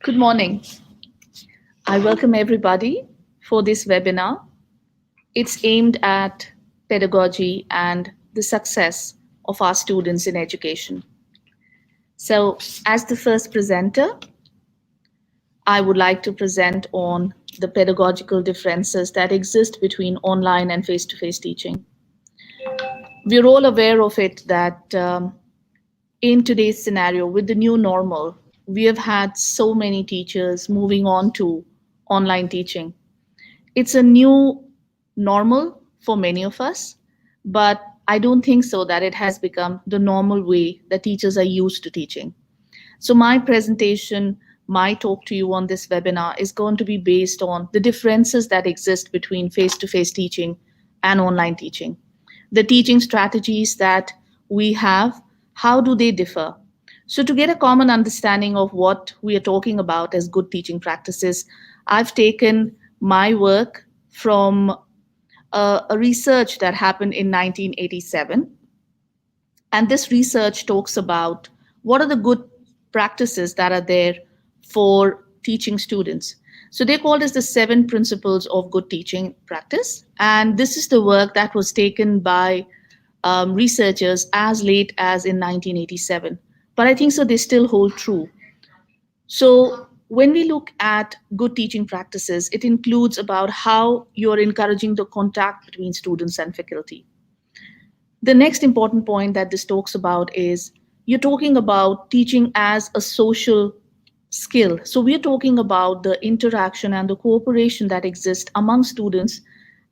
Good morning. I welcome everybody for this webinar. It's aimed at pedagogy and the success of our students in education. So, as the first presenter, I would like to present on the pedagogical differences that exist between online and face-to-face teaching. We're all aware of it that in today's scenario, with the new normal, we have had so many teachers moving on to online teaching. It's a new normal for many of us, but I don't think so that it has become the normal way that teachers are used to teaching. So my presentation, my talk to you on this webinar is going to be based on the differences that exist between face-to-face teaching and online teaching. The teaching strategies that we have, how do they differ? So to get a common understanding of what we are talking about as good teaching practices, I've taken my work from a research that happened in 1987. And this research talks about what are the good practices that are there for teaching students. So they called it the 7 principles of good teaching practice. And this is the work that was taken by researchers as late as in 1987. But I think so they still hold true. So when we look at good teaching practices, it includes about how you're encouraging the contact between students and faculty. The next important point that this talks about is you're talking about teaching as a social skill. So we're talking about the interaction and the cooperation that exists among students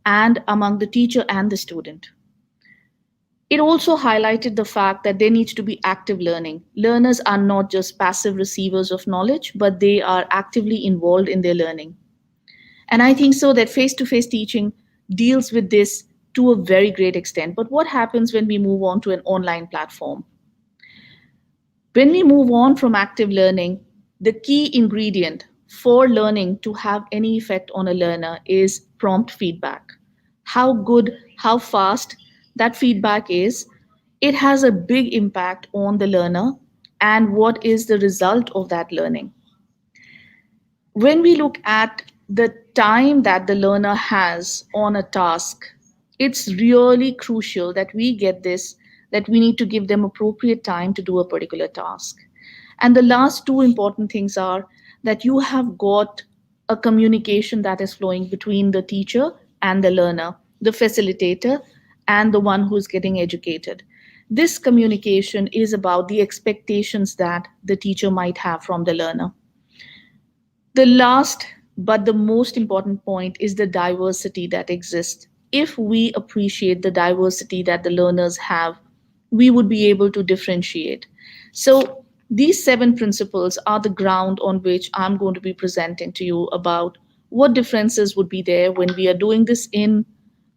and among the teacher and the student. It also highlighted the fact that there needs to be active learning. Learners are not just passive receivers of knowledge, but they are actively involved in their learning. And I think so that face-to-face teaching deals with this to a very great extent. But what happens when we move on to an online platform? When we move on from active learning, the key ingredient for learning to have any effect on a learner is prompt feedback. How good, how fast that feedback is, it has a big impact on the learner and what is the result of that learning. When we look at the time that the learner has on a task, it's really crucial that we get this, that we need to give them appropriate time to do a particular task. And the last 2 important things are that you have got a communication that is flowing between the teacher and the learner, the facilitator and the one who's getting educated. This communication is about the expectations that the teacher might have from the learner. The last but the most important point is the diversity that exists. If we appreciate the diversity that the learners have, we would be able to differentiate. So these 7 principles are the ground on which I'm going to be presenting to you about what differences would be there when we are doing this in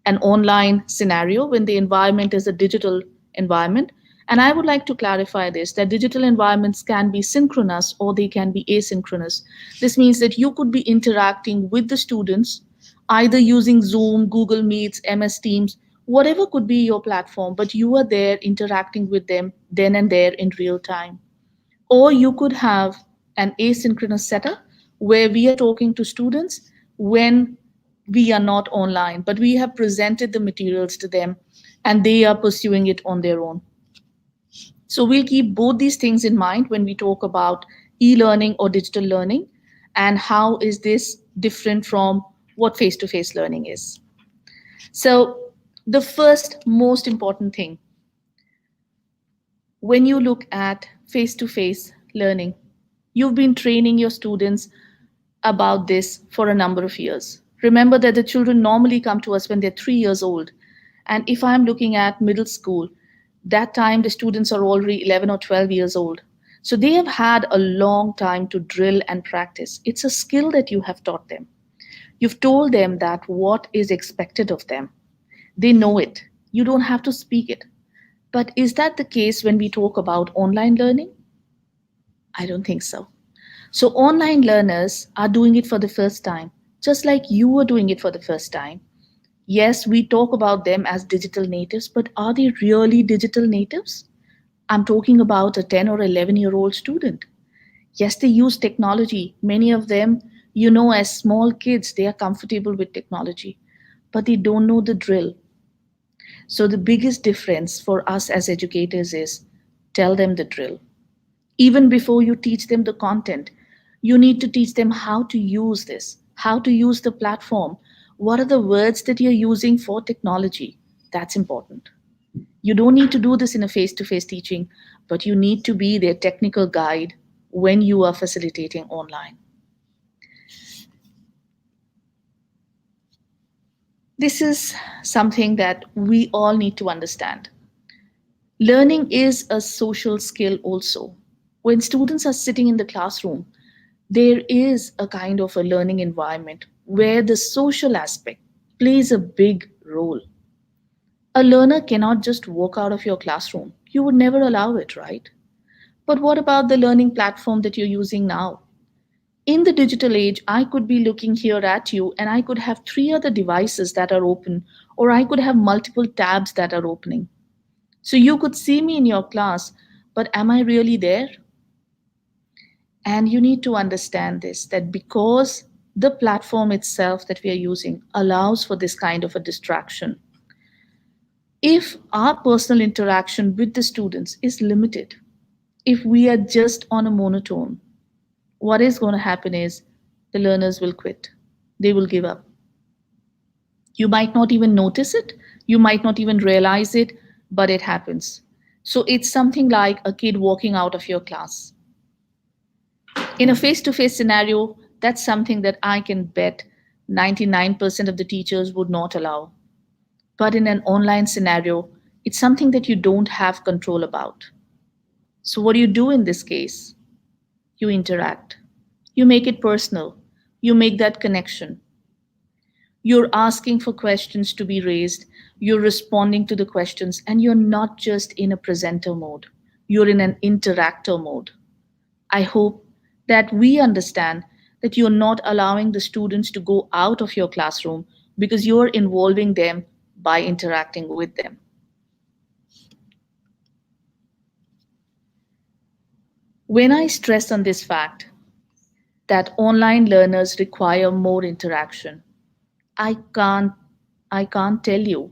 an online scenario, when the environment is a digital environment. And I would like to clarify this, that digital environments can be synchronous or they can be asynchronous. This means that you could be interacting with the students either using Zoom, Google Meets, MS Teams, whatever could be your platform, but you are there interacting with them then and there in real time. Or you could have an asynchronous setup where we are talking to students when we are not online, but we have presented the materials to them and they are pursuing it on their own. So we'll keep both these things in mind when we talk about e-learning or digital learning and how is this different from what face-to-face learning is. So the first most important thing, when you look at face-to-face learning, you've been training your students about this for a number of years. Remember that the children normally come to us when they're 3 years old. And if I'm looking at middle school, that time the students are already 11 or 12 years old. So they have had a long time to drill and practice. It's a skill that you have taught them. You've told them that what is expected of them. They know it. You don't have to speak it. But is that the case when we talk about online learning? I don't think so. So online learners are doing it for the first time, just like you were doing it for the first time. Yes, we talk about them as digital natives, but are they really digital natives? I'm talking about a 10 or 11-year-old student. Yes, they use technology. Many of them, as small kids, they are comfortable with technology, but they don't know the drill. So, the biggest difference for us as educators is tell them the drill. Even before you teach them the content, you need to teach them how to use this, how to use the platform. What are the words that you're using for technology? That's important. You don't need to do this in a face to face teaching, but you need to be their technical guide when you are facilitating online. This is something that we all need to understand. Learning is a social skill also. When students are sitting in the classroom, there is a kind of a learning environment where the social aspect plays a big role. A learner cannot just walk out of your classroom. You would never allow it, right? But what about the learning platform that you're using now? In the digital age, I could be looking here at you and I could have three other devices that are open, or I could have multiple tabs that are opening. So you could see me in your class, but am I really there? And you need to understand this, that because the platform itself that we are using allows for this kind of a distraction, if our personal interaction with the students is limited, if we are just on a monotone, what is going to happen is the learners will quit. They will give up. You might not even notice it, you might not even realize it, but it happens. So it's something like a kid walking out of your class. In a face to face scenario, that's something that I can bet 99% of the teachers would not allow. But in an online scenario, it's something that you don't have control about. So, what do you do in this case? You interact, you make it personal, you make that connection. You're asking for questions to be raised, you're responding to the questions, and you're not just in a presenter mode, you're in an interactor mode. I hope that we understand that you're not allowing the students to go out of your classroom because you're involving them by interacting with them. When I stress on this fact that online learners require more interaction, I can't I can't tell you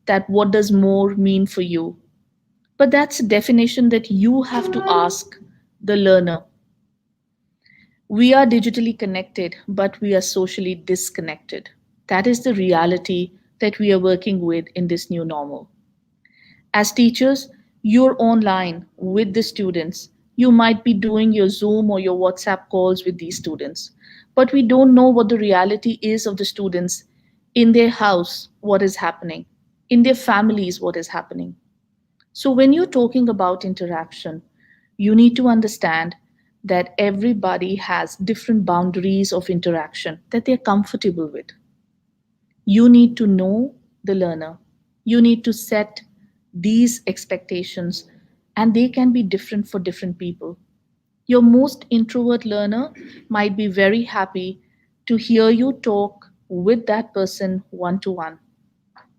that what does more mean for you. But that's a definition that you have to ask the learner. We are digitally connected, but we are socially disconnected. That is the reality that we are working with in this new normal. As teachers, you're online with the students. You might be doing your Zoom or your WhatsApp calls with these students, but we don't know what the reality is of the students in their house, what is happening, in their families, what is happening. So, when you're talking about interaction, you need to understand that everybody has different boundaries of interaction that they're comfortable with. You need to know the learner. You need to set these expectations, and they can be different for different people. Your most introvert learner might be very happy to hear you talk with that person one to one.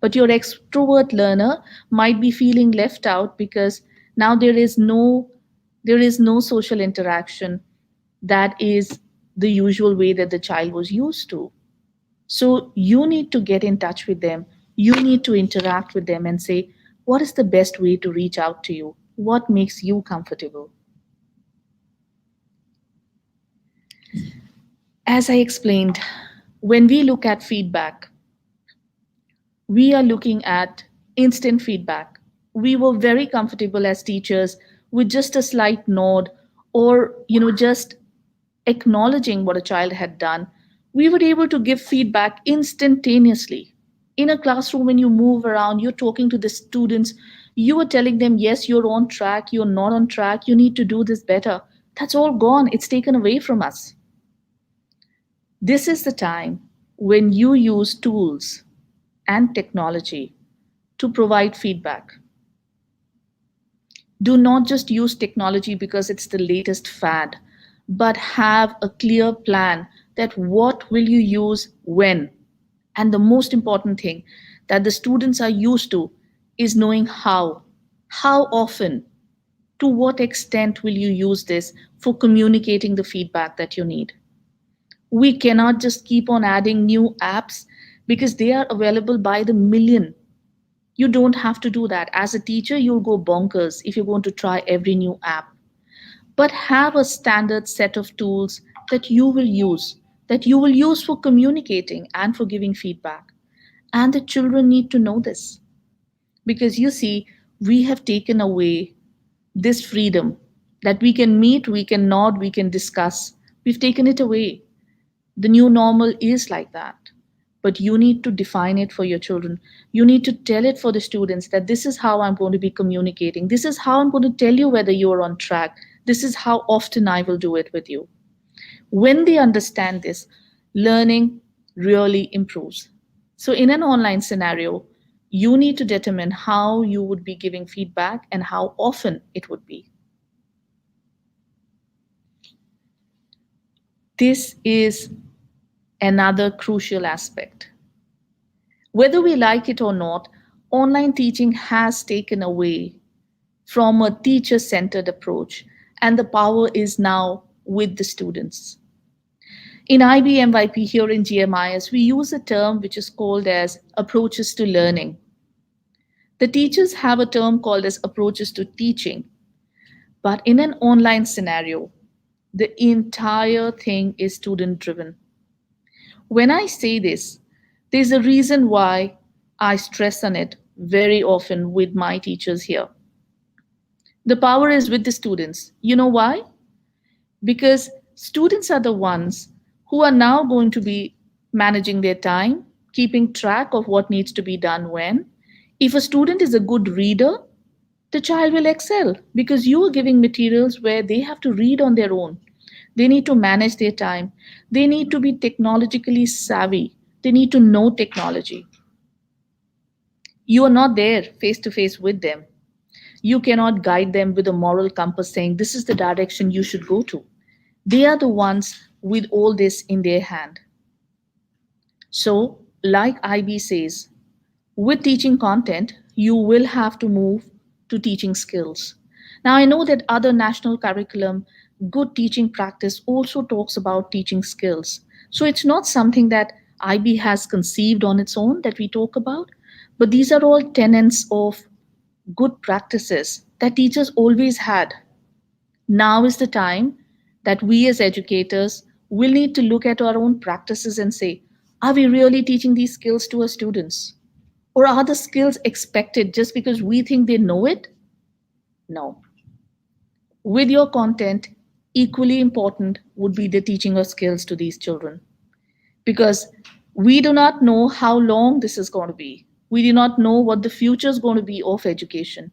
But your extrovert learner might be feeling left out because now there is no social interaction that is the usual way that the child was used to. So you need to get in touch with them. You need to interact with them and say, what is the best way to reach out to you? What makes you comfortable? As I explained, when we look at feedback, we are looking at instant feedback. We were very comfortable as teachers with just a slight nod, or just acknowledging what a child had done. We were able to give feedback instantaneously. In a classroom, when you move around, you're talking to the students, you are telling them, yes, you're on track, you're not on track, you need to do this better. That's all gone, it's taken away from us. This is the time when you use tools and technology to provide feedback. Do not just use technology because it's the latest fad, but have a clear plan that what will you use when. And the most important thing that the students are used to is knowing how often. To what extent will you use this for communicating the feedback that you need? We cannot just keep on adding new apps because they are available by the million. You don't have to do that. As a teacher, you'll go bonkers if you're going to try every new app. But have a standard set of tools that you will use, for communicating and for giving feedback. And the children need to know this because you see, we have taken away this freedom that we can meet, we can nod, we can discuss. We've taken it away. The new normal is like that. But you need to define it for your children. You need to tell it for the students that this is how I'm going to be communicating. This is how I'm going to tell you whether you are on track. This is how often I will do it with you. When they understand this, learning really improves. So, in an online scenario, you need to determine how you would be giving feedback and how often it would be. This is another crucial aspect. Whether we like it or not, online teaching has taken away from a teacher centered approach, and the power is now with the students. In IBMYP here in GMIS, we use a term which is called as approaches to learning. The teachers have a term called as approaches to teaching, but in an online scenario, the entire thing is student driven. When I say this, there's a reason why I stress on it very often with my teachers here. The power is with the students. You know why? Because students are the ones who are now going to be managing their time, keeping track of what needs to be done when. If a student is a good reader, the child will excel because you are giving materials where they have to read on their own. They need to manage their time. They need to be technologically savvy. They need to know technology. You are not there face to face with them. You cannot guide them with a moral compass saying this is the direction you should go to. They are the ones with all this in their hand. So, like IB says, with teaching content, you will have to move to teaching skills. Now, I know that other national curriculum, good teaching practice also talks about teaching skills. So, it's not something that IB has conceived on its own that we talk about, but these are all tenets of good practices that teachers always had. Now is the time that we as educators will need to look at our own practices and say, are we really teaching these skills to our students? Or are the skills expected just because we think they know it? No. With your content, equally important would be the teaching of skills to these children. Because we do not know how long this is going to be. We do not know what the future is going to be of education.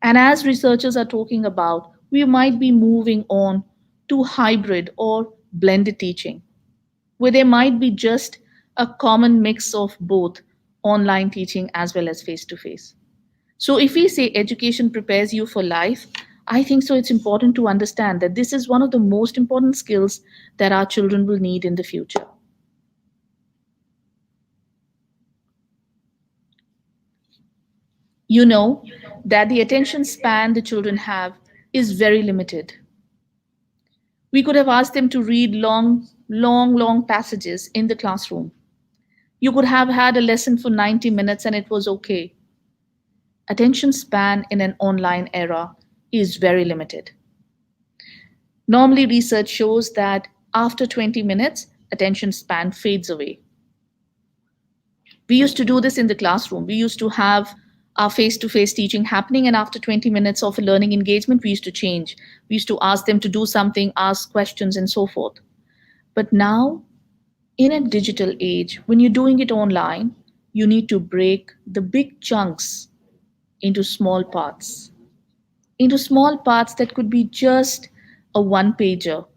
And as researchers are talking about, we might be moving on to hybrid or blended teaching, where there might be just a common mix of both online teaching as well as face to face. So, if we say education prepares you for life, I think so it's important to understand that this is one of the most important skills that our children will need in the future. You know that the attention span the children have is very limited. We could have asked them to read long passages in the classroom. You could have had a lesson for 90 minutes and it was okay. Attention span in an online era is very limited. Normally, research shows that after 20 minutes, attention span fades away. We used to do this in the classroom. We used to have our face to face teaching happening, and after 20 minutes of a learning engagement, we used to change. We used to ask them to do something, ask questions, and so forth. But now, in a digital age, when you're doing it online, you need to break the big chunks into small parts, that could be just a one pager.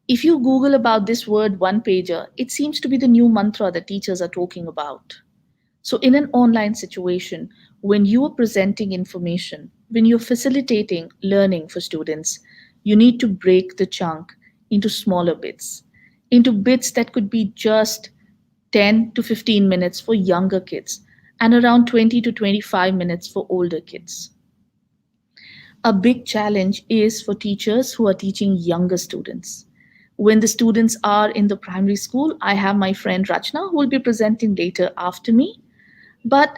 If you Google about this word one pager, it seems to be the new mantra that teachers are talking about. So, in an online situation, when you are presenting information, when you're facilitating learning for students, you need to break the chunk into smaller bits, into bits that could be just 10 to 15 minutes for younger kids and around 20 to 25 minutes for older kids. A big challenge is for teachers who are teaching younger students. When the students are in the primary school, I have my friend Rachna who will be presenting later after me. But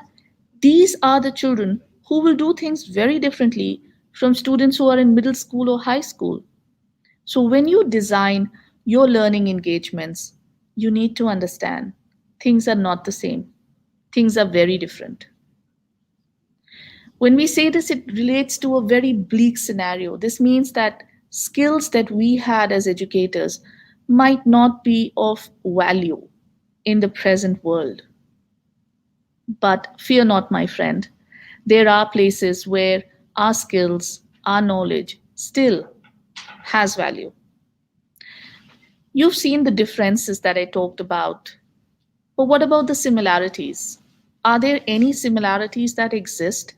these are the children who will do things very differently from students who are in middle school or high school. So when you design your learning engagements, you need to understand things are not the same, things are very different. When we say this, it relates to a very bleak scenario. This means that skills that we had as educators might not be of value in the present world. But fear not, my friend. There are places where our skills, our knowledge still has value. You've seen the differences that I talked about. But what about the similarities? Are there any similarities that exist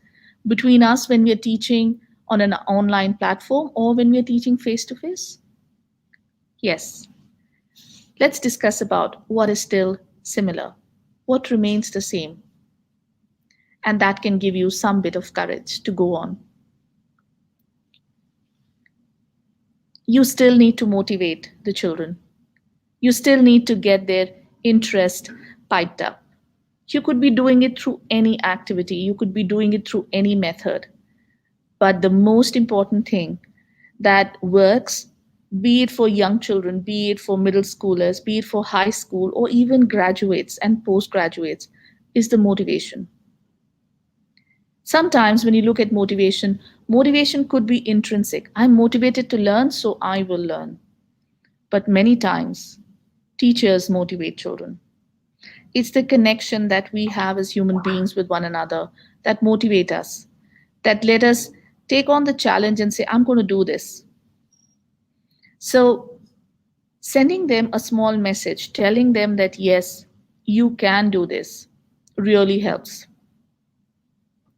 between us when we are teaching on an online platform or when we are teaching face to face? Yes. Let's discuss about what is still similar, what remains the same, and that can give you some bit of courage to go on. You still need to motivate the children. You still need to get their interest piped up. You could be doing it through any activity, you could be doing it through any method. But the most important thing that works, be it for young children, be it for middle schoolers, be it for high school, or even graduates and postgraduates, is the motivation. Sometimes when you look at motivation, motivation could be intrinsic. I'm motivated to learn, so I will learn. But many times, teachers motivate children. It's the connection that we have as human beings with one another that motivate us, that let us take on the challenge and say, I'm going to do this. So, sending them a small message, telling them that, yes, you can do this, really helps.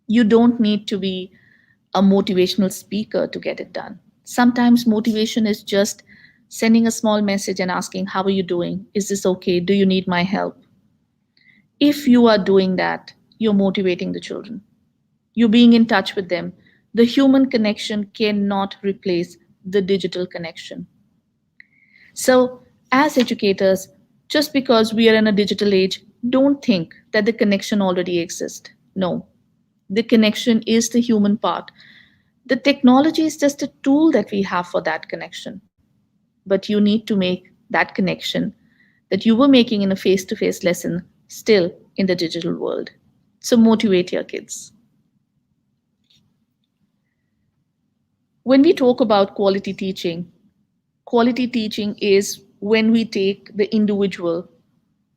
You don't need to be a motivational speaker to get it done. Sometimes motivation is just sending a small message and asking, how are you doing? Is this okay? Do you need my help? If you are doing that, you're motivating the children. You're being in touch with them. The human connection cannot replace the digital connection. So, as educators, just because we are in a digital age, don't think that the connection already exists. No, the connection is the human part. The technology is just a tool that we have for that connection. But you need to make that connection that you were making in a face to face lesson still in the digital world. So motivate your kids. When we talk about quality teaching is when we take the individual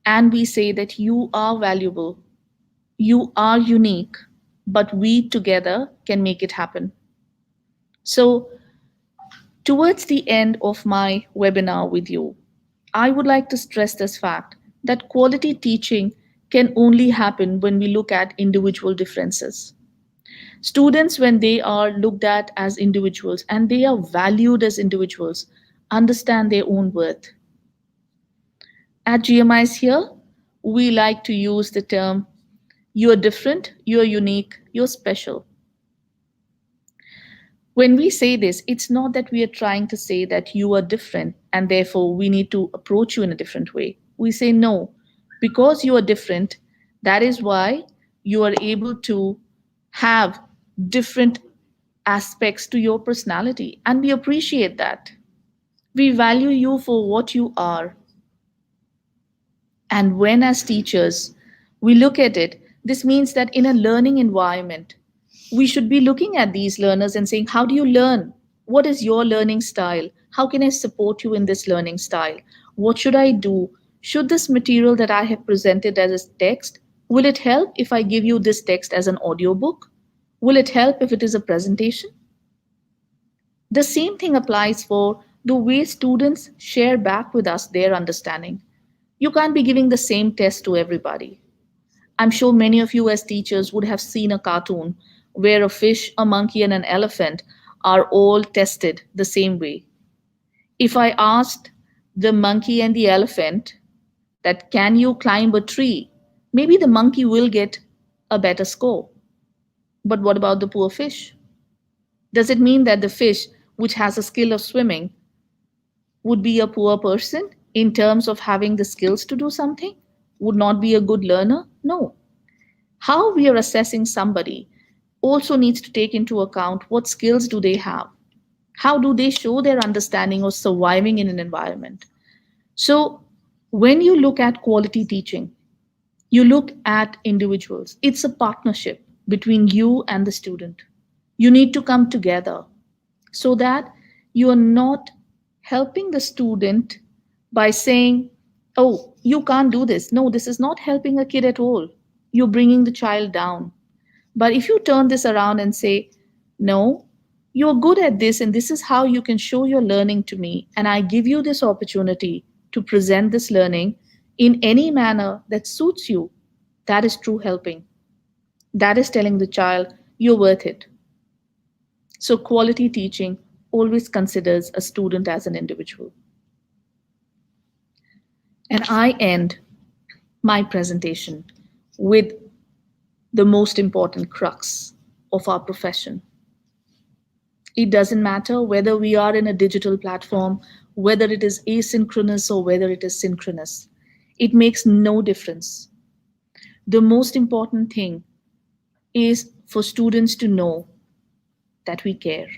and we say that you are valuable, you are unique, but we together can make it happen. So, towards the end of my webinar with you, I would like to stress this fact that quality teaching can only happen when we look at individual differences. Students, when they are looked at as individuals and they are valued as individuals, understand their own worth. At GMIs here, we like to use the term you're different, you're unique, you're special. When we say this, it's not that we are trying to say that you are different and therefore we need to approach you in a different way. We say no, because you are different, that is why you are able to have different aspects to your personality, and we appreciate that. We value you for what you are. And when, as teachers, we look at it, this means that in a learning environment, we should be looking at these learners and saying, how do you learn? What is your learning style? How can I support you in this learning style? What should I do? Should this material that I have presented as a text, will it help if I give you this text as an audiobook? Will it help if it is a presentation? The same thing applies for the way students share back with us their understanding. You can't be giving the same test to everybody. I'm sure many of you, as teachers, would have seen a cartoon where a fish, a monkey, and an elephant are all tested the same way. If I asked the monkey and the elephant that can you climb a tree, maybe the monkey will get a better score. But what about the poor fish? Does it mean that the fish, which has a skill of swimming, would be a poor person in terms of having the skills to do something? Would not be a good learner? No. How we are assessing somebody also needs to take into account what skills do they have? How do they show their understanding of surviving in an environment? So, when you look at quality teaching, you look at individuals. It's a partnership between you and the student. You need to come together so that you are not helping the student by saying, oh, you can't do this. No, this is not helping a kid at all. You're bringing the child down. But if you turn this around and say, no, you're good at this, and this is how you can show your learning to me, and I give you this opportunity to present this learning in any manner that suits you, that is true helping. That is telling the child, you're worth it. So, quality teaching always considers a student as an individual. And I end my presentation with the most important crux of our profession. It doesn't matter whether we are in a digital platform, whether it is asynchronous or whether it is synchronous. It makes no difference. The most important thing is for students to know that we care.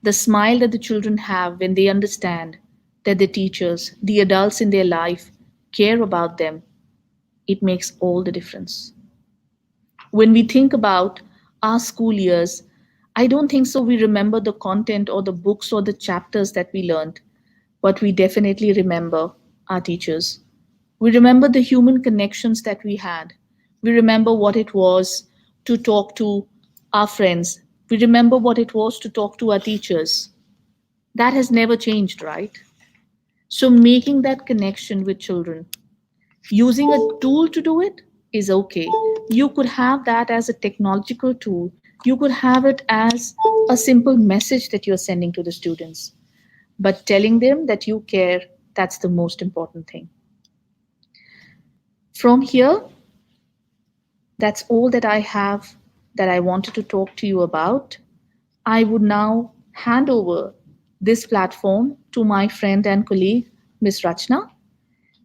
The smile that the children have when they understand that the teachers, the adults in their life, care about them, it makes all the difference. When we think about our school years, I don't think so we remember the content or the books or the chapters that we learned, but we definitely remember our teachers. We remember the human connections that we had. We remember what it was to talk to our friends. We remember what it was to talk to our teachers. That has never changed, right? So, making that connection with children, using a tool to do it is okay. You could have that as a technological tool, you could have it as a simple message that you're sending to the students. But telling them that you care, that's the most important thing. From here, that's all that I have that I wanted to talk to you about. I would now hand over this platform to my friend and colleague, Ms. Rachna.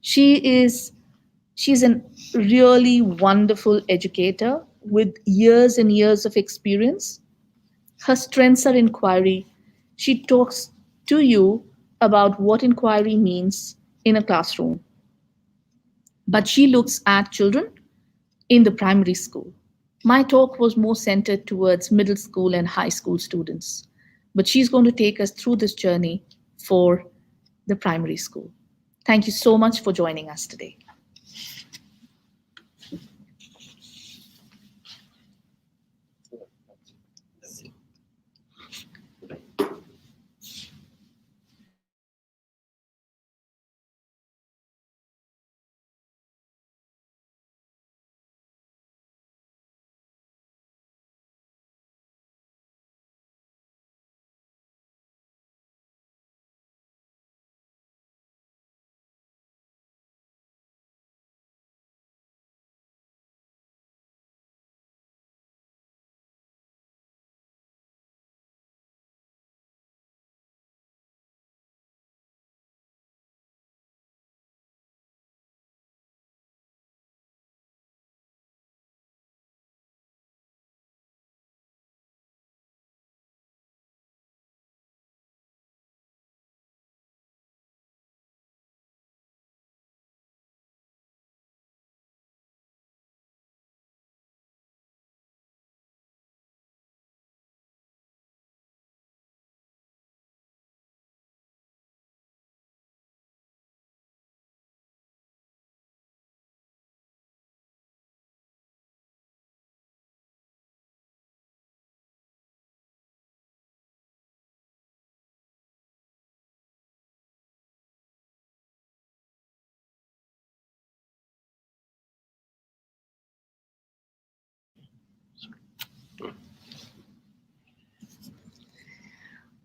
She is she's a really wonderful educator with years and years of experience. Her strengths are inquiry. She talks to you about what inquiry means in a classroom. But she looks at children in the primary school. My talk was more centered towards middle school and high school students, but she's going to take us through this journey for the primary school. Thank you so much for joining us today.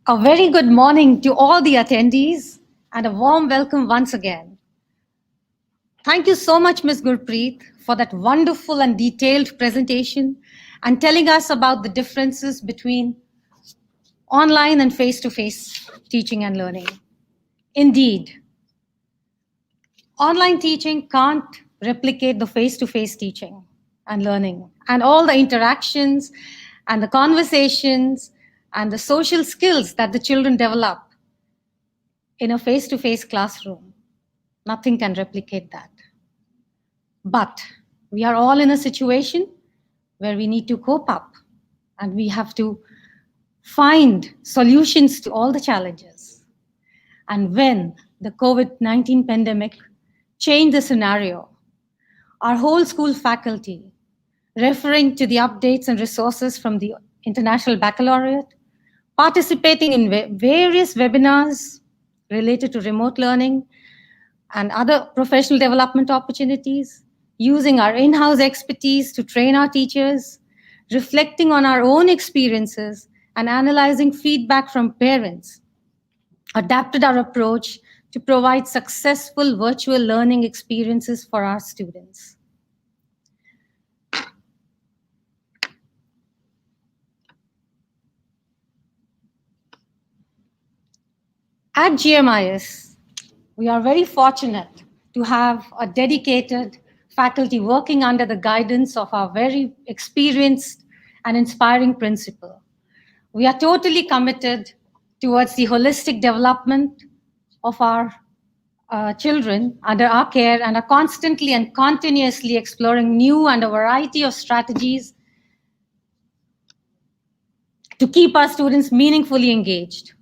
A very good morning to all the attendees and a warm welcome once again. Thank you so much, Ms. Gurpreet, for that wonderful and detailed presentation and telling us about the differences between online and face-to-face teaching and learning. Indeed, online teaching can't replicate the face-to-face teaching and learning and all the interactions and the conversations and the social skills that the children develop in a face-to-face classroom. Nothing can replicate that. But we are all in a situation where we need to cope up and we have to find solutions to all the challenges. And when the COVID-19 pandemic changed the scenario, our whole school faculty, referring to the updates and resources from the International Baccalaureate, participating in various webinars related to remote learning and other professional development opportunities, using our in-house expertise to train our teachers, reflecting on our own experiences, and analyzing feedback from parents, adapted our approach to provide successful virtual learning experiences for our students. At GMIS, we are very fortunate to have a dedicated faculty working under the guidance of our very experienced and inspiring principal. We are totally committed towards the holistic development of our children under our care and are constantly and continuously exploring new and a variety of strategies to keep our students meaningfully engaged.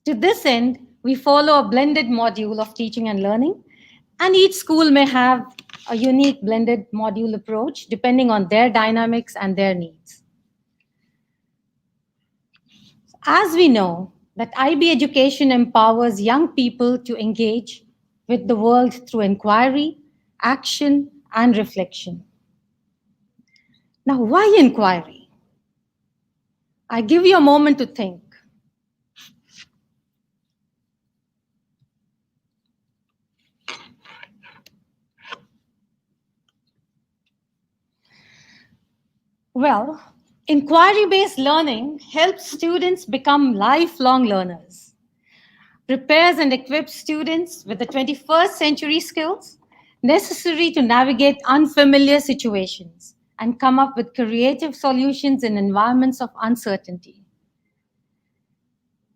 To this end, we follow a blended module of teaching and learning, and each school may have a unique blended module approach depending on their dynamics and their needs. As we know, that IB education empowers young people to engage with the world through inquiry, action, and reflection. Now, why inquiry? I give you a moment to think. Well, inquiry-based learning helps students become lifelong learners, prepares and equips students with the 21st century skills necessary to navigate unfamiliar situations and come up with creative solutions in environments of uncertainty.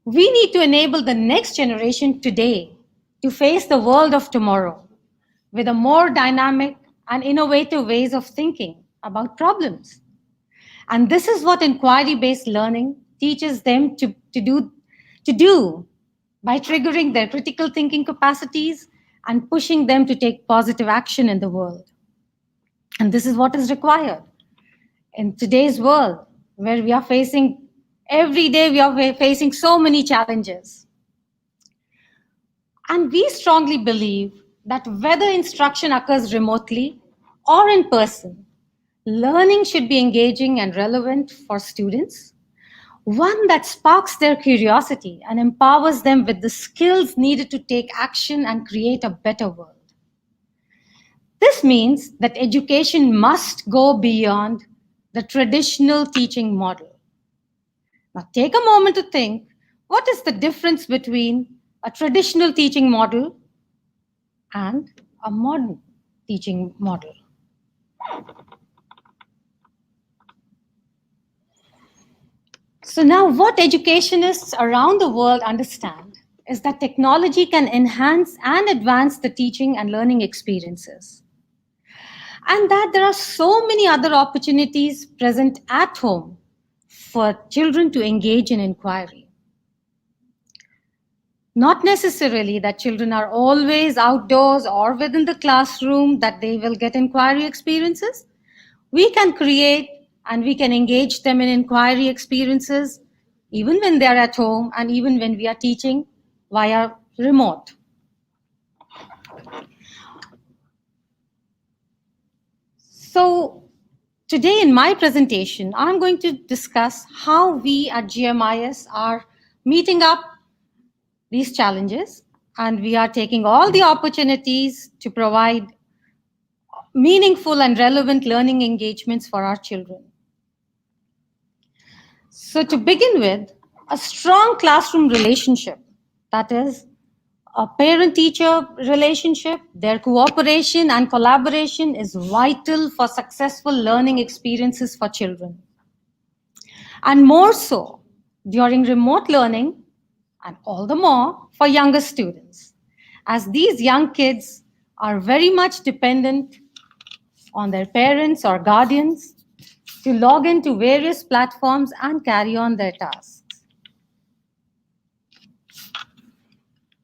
We need to enable the next generation today to face the world of tomorrow with a more dynamic and innovative ways of thinking about problems. And this is what inquiry-based learning teaches them to do by triggering their critical thinking capacities and pushing them to take positive action in the world. And this is what is required in today's world, where we are facing, every day we are facing so many challenges. And we strongly believe that whether instruction occurs remotely or in person, learning should be engaging and relevant for students, one that sparks their curiosity and empowers them with the skills needed to take action and create a better world. This means that education must go beyond the traditional teaching model. Now, take a moment to think, what is the difference between a traditional teaching model and a modern teaching model? So now what educationists around the world understand is that technology can enhance and advance the teaching and learning experiences, and that there are so many other opportunities present at home for children to engage in inquiry. Not necessarily that children are always outdoors or within the classroom that they will get inquiry experiences. We can create and we can engage them in inquiry experiences even when they're at home and even when we are teaching via remote. So today in my presentation, I'm going to discuss how we at GMIS are meeting up these challenges and we are taking all the opportunities to provide meaningful and relevant learning engagements for our children. So to begin with, a strong classroom relationship, that is a parent-teacher relationship, their cooperation and collaboration is vital for successful learning experiences for children. And more so during remote learning, and all the more for younger students, as these young kids are very much dependent on their parents or guardians to log into various platforms and carry on their tasks.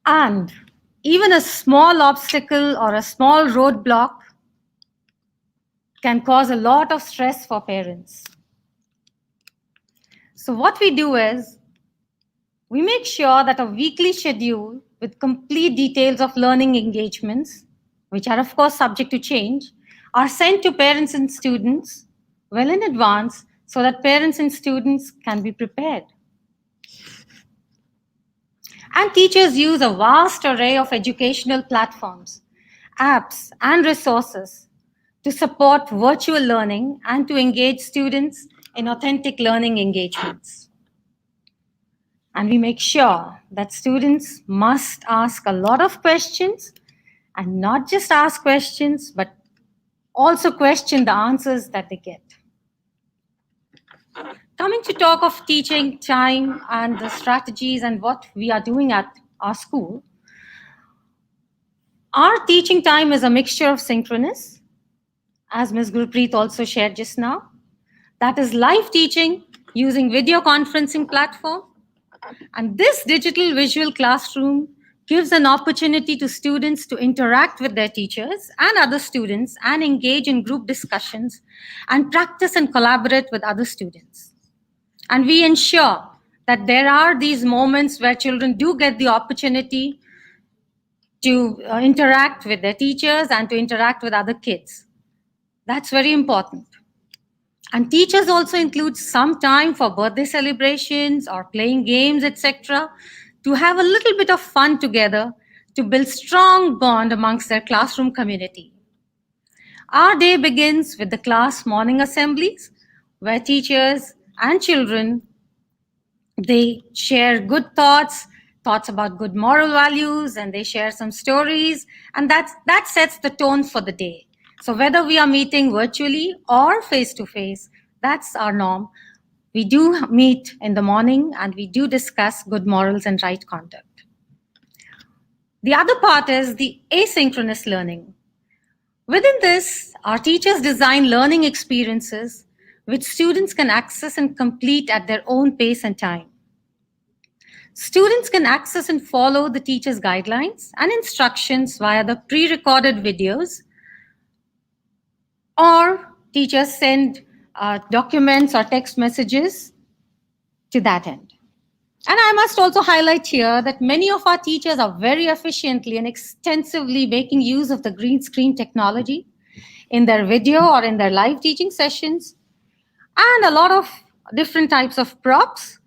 And even a small obstacle or a small roadblock can cause a lot of stress for parents. So what we do is, we make sure that a weekly schedule with complete details of learning engagements, which are of course subject to change, are sent to parents and students well in advance so that parents and students can be prepared. And teachers use a vast array of educational platforms, apps, and resources to support virtual learning and to engage students in authentic learning engagements. And we make sure that students must ask a lot of questions, and not just ask questions, but also question the answers that they get. Coming to talk of teaching time and the strategies and what we are doing at our school, our teaching time is a mixture of synchronous, as Ms. Gurpreet also shared just now. That is live teaching using video conferencing platform. And this digital visual classroom gives an opportunity to students to interact with their teachers and other students and engage in group discussions and practice and collaborate with other students. And we ensure that there are these moments where children do get the opportunity to interact with their teachers and to interact with other kids. That's very important. And teachers also include some time for birthday celebrations or playing games, etc., to have a little bit of fun together to build strong bond amongst their classroom community. Our day begins with the class morning assemblies, where teachers and children, they share good thoughts about good moral values, and they share some stories, and that sets the tone for the day. So whether we are meeting virtually or face-to-face, that's our norm. We do meet in the morning and we do discuss good morals and right conduct. The other part is the asynchronous learning. Within this, our teachers design learning experiences which students can access and complete at their own pace and time. Students can access and follow the teacher's guidelines and instructions via the pre-recorded videos, or teachers send documents or text messages to that end. And I must also highlight here that many of our teachers are very efficiently and extensively making use of the green screen technology in their video or in their live teaching sessions, and a lot of different types of props.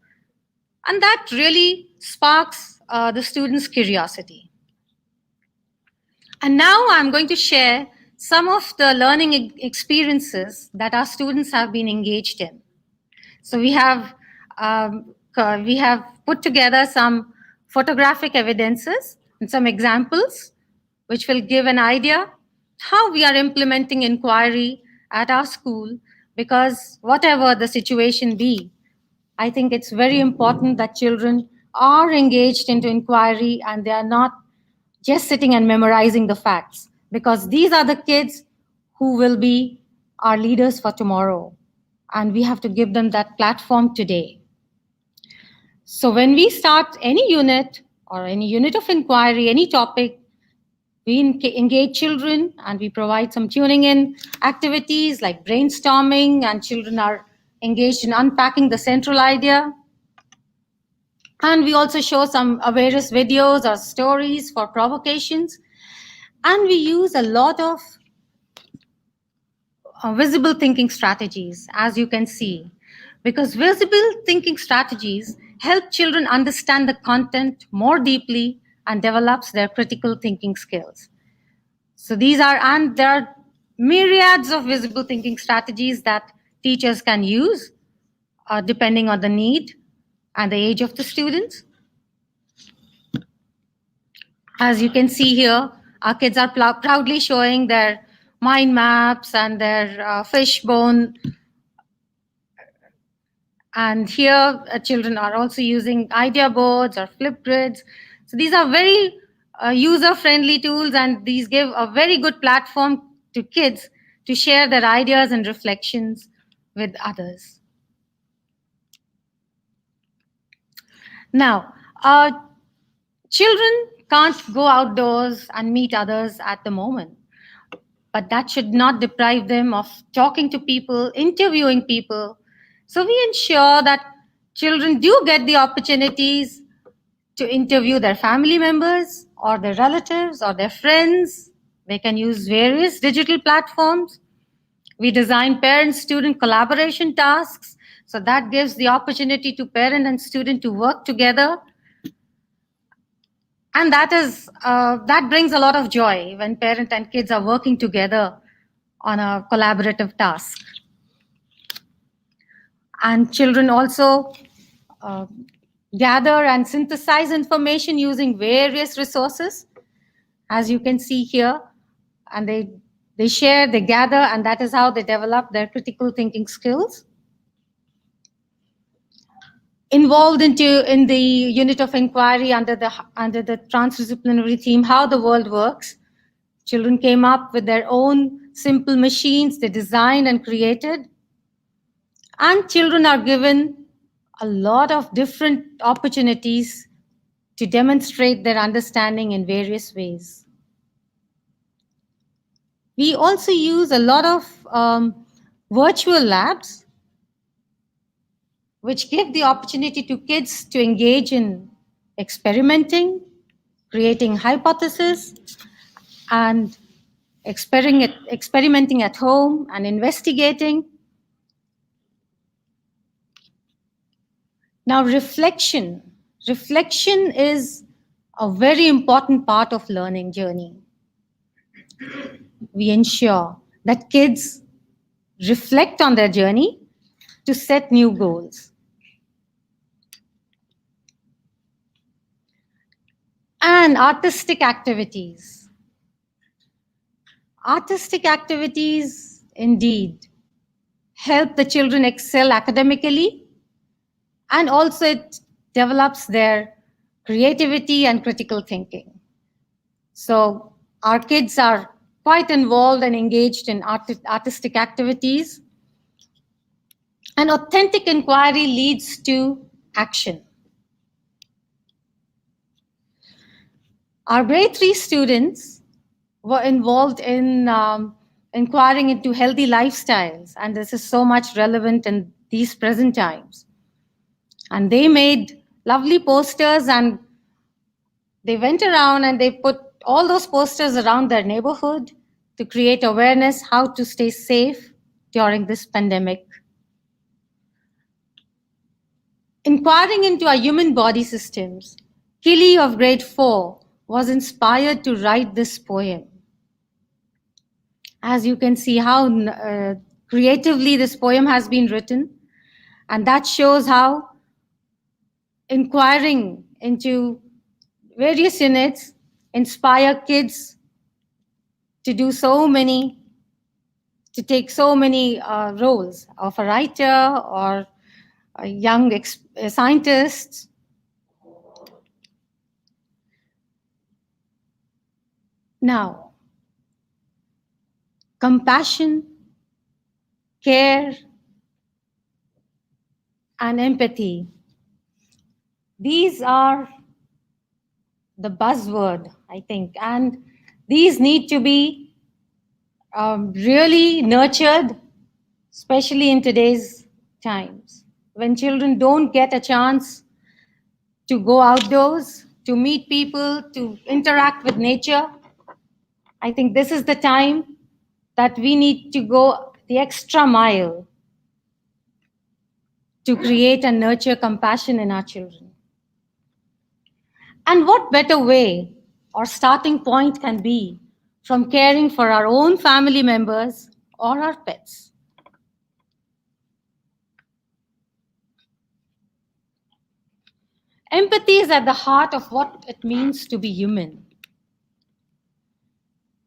And that really sparks the students' curiosity. And now I'm going to share some of the learning experiences that our students have been engaged in. So we have put together some photographic evidences and some examples which will give an idea how we are implementing inquiry at our school, because whatever the situation be, I think it's very important that children are engaged into inquiry and they are not just sitting and memorizing the facts, because these are the kids who will be our leaders for tomorrow, and we have to give them that platform today. So when we start any unit or any unit of inquiry, any topic, we engage children and we provide some tuning in activities like brainstorming, and children are engaged in unpacking the central idea. And we also show some various videos or stories for provocations. And we use a lot of visible thinking strategies, as you can see, because visible thinking strategies help children understand the content more deeply and develops their critical thinking skills. So and there are myriads of visible thinking strategies that teachers can use depending on the need and the age of the students. As you can see here, our kids are proudly showing their mind maps and their fishbone. And here, children are also using idea boards or Flipgrids. So these are very user-friendly tools, and these give a very good platform to kids to share their ideas and reflections with others. Now, children can't go outdoors and meet others at the moment, but that should not deprive them of talking to people, interviewing people. So we ensure that children do get the opportunities to interview their family members or their relatives or their friends. They can use various digital platforms. We design parent-student collaboration tasks, so that gives the opportunity to parent and student to work together. And that brings a lot of joy when parent and kids are working together on a collaborative task. And children also gather and synthesize information using various resources, as you can see here. And they share, they gather, and that is how they develop their critical thinking skills. Involved in the unit of inquiry under the transdisciplinary theme, How the World Works, children came up with their own simple machines they designed and created. And children are given a lot of different opportunities to demonstrate their understanding in various ways. We also use a lot of virtual labs, which give the opportunity to kids to engage in experimenting, creating hypotheses, and experimenting at home and investigating. Now, reflection. Reflection is a very important part of learning journey. We ensure that kids reflect on their journey to set new goals. And artistic activities. Artistic activities, indeed, help the children excel academically, and also it develops their creativity and critical thinking. So our kids are quite involved and engaged in artistic activities. And authentic inquiry leads to action. Our grade 3 students were involved in inquiring into healthy lifestyles, and this is so much relevant in these present times. And they made lovely posters, and they went around and they put all those posters around their neighborhood to create awareness how to stay safe during this pandemic. Inquiring into our human body systems, Kili of grade 4 was inspired to write this poem. As you can see how creatively this poem has been written, and that shows how inquiring into various units inspire kids to do to take so many roles of a writer or a young scientist. Now, compassion, care, and empathy. These are the buzzword, I think, and these need to be really nurtured, especially in today's times, when children don't get a chance to go outdoors, to meet people, to interact with nature. I think this is the time that we need to go the extra mile to create and nurture compassion in our children. And what better way or starting point can be from caring for our own family members or our pets? Empathy is at the heart of what it means to be human.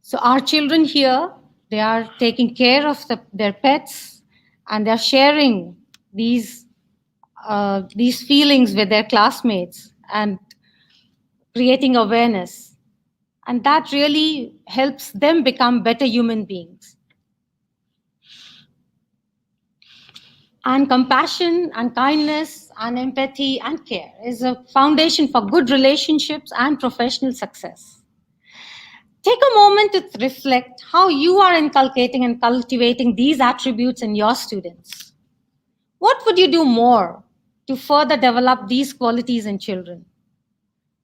So our children here, they are taking care of their pets and they're sharing these feelings with their classmates and creating awareness. And that really helps them become better human beings. And compassion and kindness and empathy and care is a foundation for good relationships and professional success. Take a moment to reflect how you are inculcating and cultivating these attributes in your students. What would you do more to further develop these qualities in children?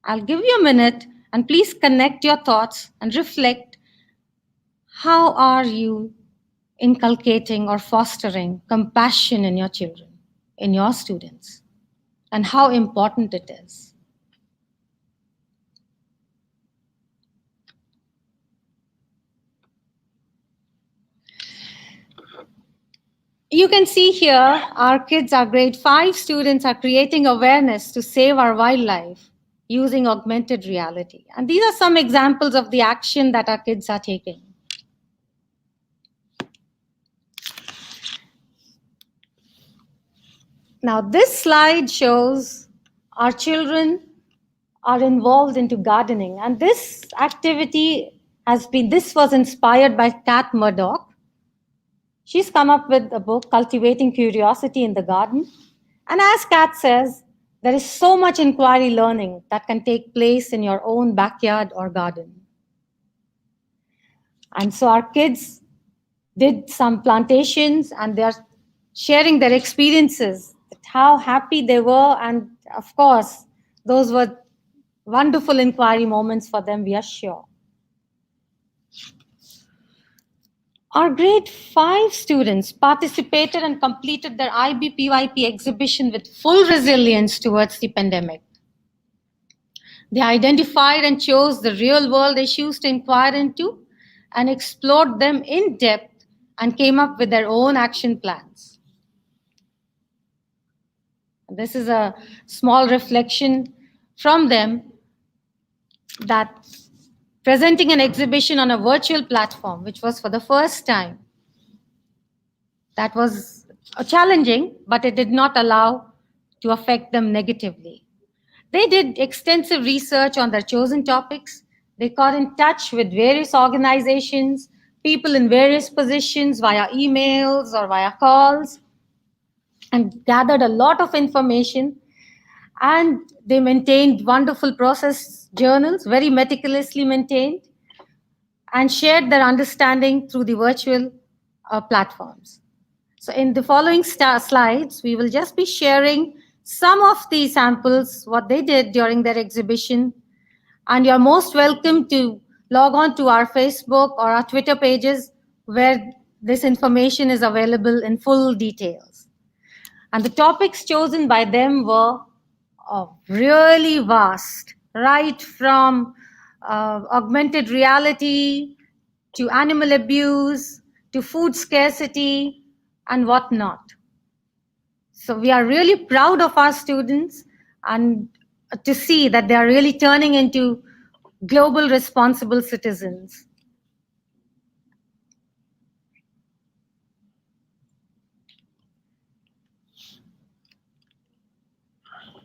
I'll give you a minute and please connect your thoughts and reflect. How are you inculcating or fostering compassion in your children, in your students, and how important it is? You can see here our kids, our grade 5 students, are creating awareness to save our wildlife using augmented reality. And these are some examples of the action that our kids are taking. Now, this slide shows our children are involved into gardening. And this activity this was inspired by Kat Murdoch. She's come up with a book, Cultivating Curiosity in the Garden. And as Kat says, there is so much inquiry learning that can take place in your own backyard or garden. And so our kids did some plantations and they're sharing their experiences, how happy they were. And of course, those were wonderful inquiry moments for them, we are sure. Our grade 5 students participated and completed their IBPYP exhibition with full resilience towards the pandemic. They identified and chose the real world issues to inquire into and explored them in depth and came up with their own action plans. This is a small reflection from them, that presenting an exhibition on a virtual platform, which was for the first time, that was challenging, but it did not allow to affect them negatively. They did extensive research on their chosen topics. They got in touch with various organizations, people in various positions via emails or via calls, and gathered a lot of information. And they maintained wonderful process journals, very meticulously maintained, and shared their understanding through the virtual platforms. So in the following slides, we will just be sharing some of the samples, what they did during their exhibition. And you're most welcome to log on to our Facebook or our Twitter pages where this information is available in full details. And the topics chosen by them were really vast, right from augmented reality to animal abuse to food scarcity and whatnot. So we are really proud of our students and to see that they are really turning into global responsible citizens.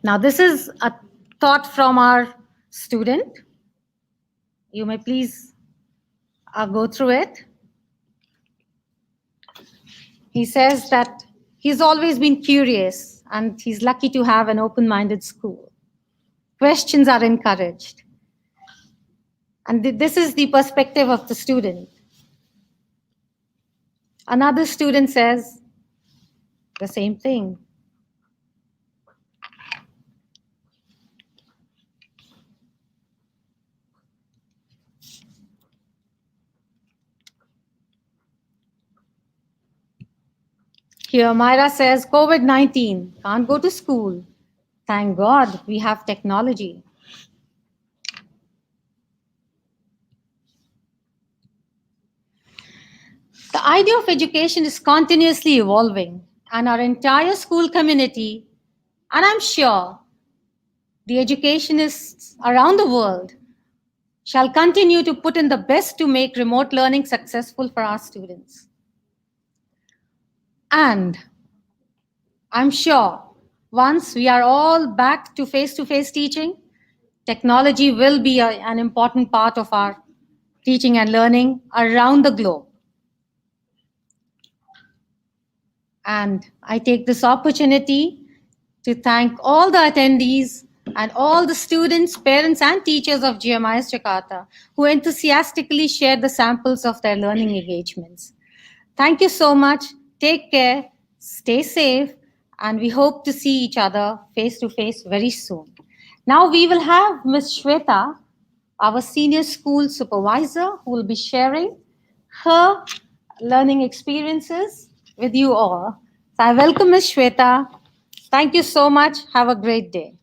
Now, this is a thought from our student. You may please go through it. He says that he's always been curious and he's lucky to have an open-minded school. Questions are encouraged. And this is the perspective of the student. Another student says the same thing. Here, Myra says, COVID-19, can't go to school. Thank God we have technology. The idea of education is continuously evolving, and our entire school community, and I'm sure the educationists around the world, shall continue to put in the best to make remote learning successful for our students. And I'm sure once we are all back to face teaching, technology will be an important part of our teaching and learning around the globe. And I take this opportunity to thank all the attendees and all the students, parents, and teachers of GMIS Jakarta who enthusiastically shared the samples of their learning engagements. Thank you so much. Take care, stay safe, and we hope to see each other face to face very soon. Now we will have Ms. Shweta, our senior school supervisor, who will be sharing her learning experiences with you all. So I welcome Ms. Shweta. Thank you so much. Have a great day.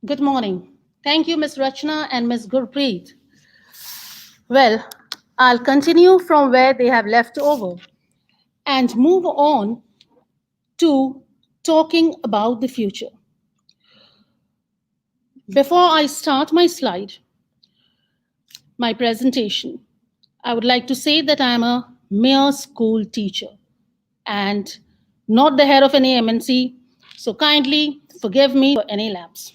Good morning. Thank you, Ms. Rachna and Ms. Gurpreet. Well, I'll continue from where they have left over and move on to talking about the future. Before I start my presentation, I would like to say that I am a mere school teacher and not the head of any MNC, so kindly forgive me for any lapse.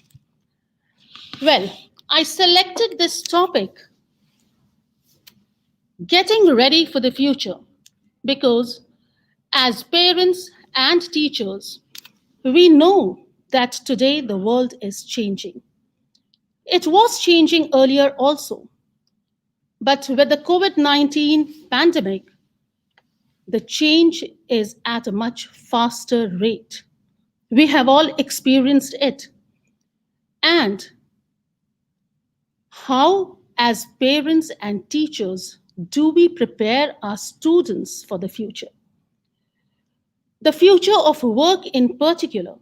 Well, I selected this topic, getting ready for the future, because as parents and teachers, we know that today the world is changing. It was changing earlier also, but with the COVID-19 pandemic, the change is at a much faster rate. We have all experienced it. And how, as parents and teachers, do we prepare our students for the future? The future of work in particular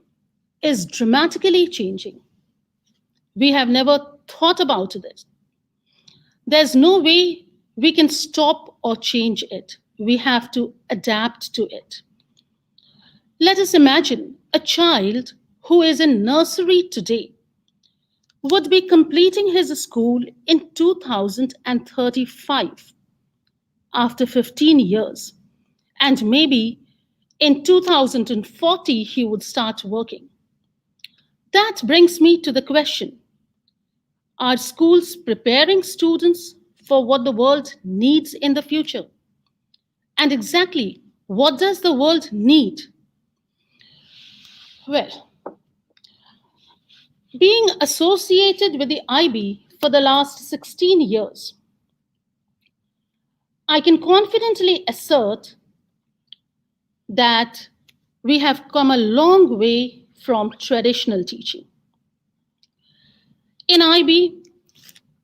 is dramatically changing. We have never thought about it. There's no way we can stop or change it. We have to adapt to it. Let us imagine a child who is in nursery today would be completing his school in 2035, after 15 years, and maybe in 2040 he would start working. That brings me to the question: are schools preparing students for what the world needs in the future? And exactly what does the world need? Well, being associated with the IB for the last 16 years, I can confidently assert that we have come a long way from traditional teaching. In IB,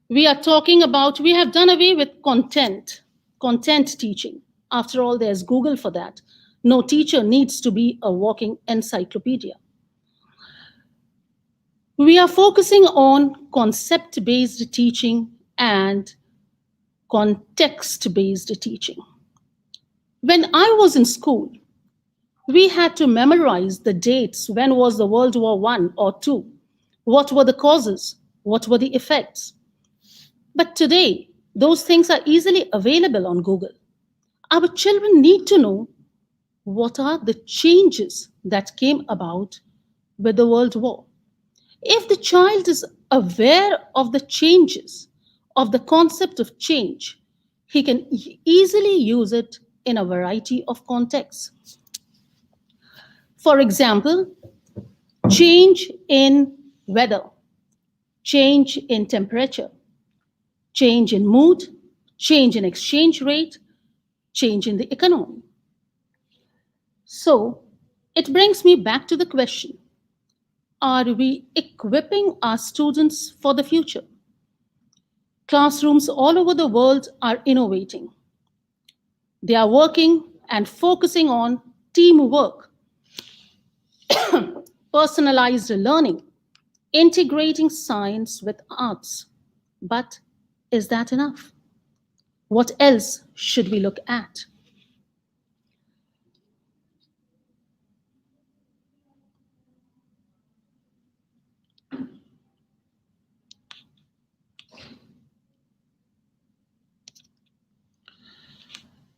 we have done away with content teaching. After all, there's Google for that. No teacher needs to be a walking encyclopedia. We are focusing on concept-based teaching and context-based teaching. When I was in school, we had to memorize the dates. When was the World War I or II? What were the causes? What were the effects? But today, those things are easily available on Google. Our children need to know what are the changes that came about with the World War. If the child is aware of the changes, of the concept of change, he can easily use it in a variety of contexts. For example, change in weather, change in temperature, change in mood, change in exchange rate, change in the economy. So it brings me back to the question: are we equipping our students for the future? Classrooms all over the world are innovating. They are working and focusing on teamwork, personalized learning, integrating science with arts. But is that enough? What else should we look at?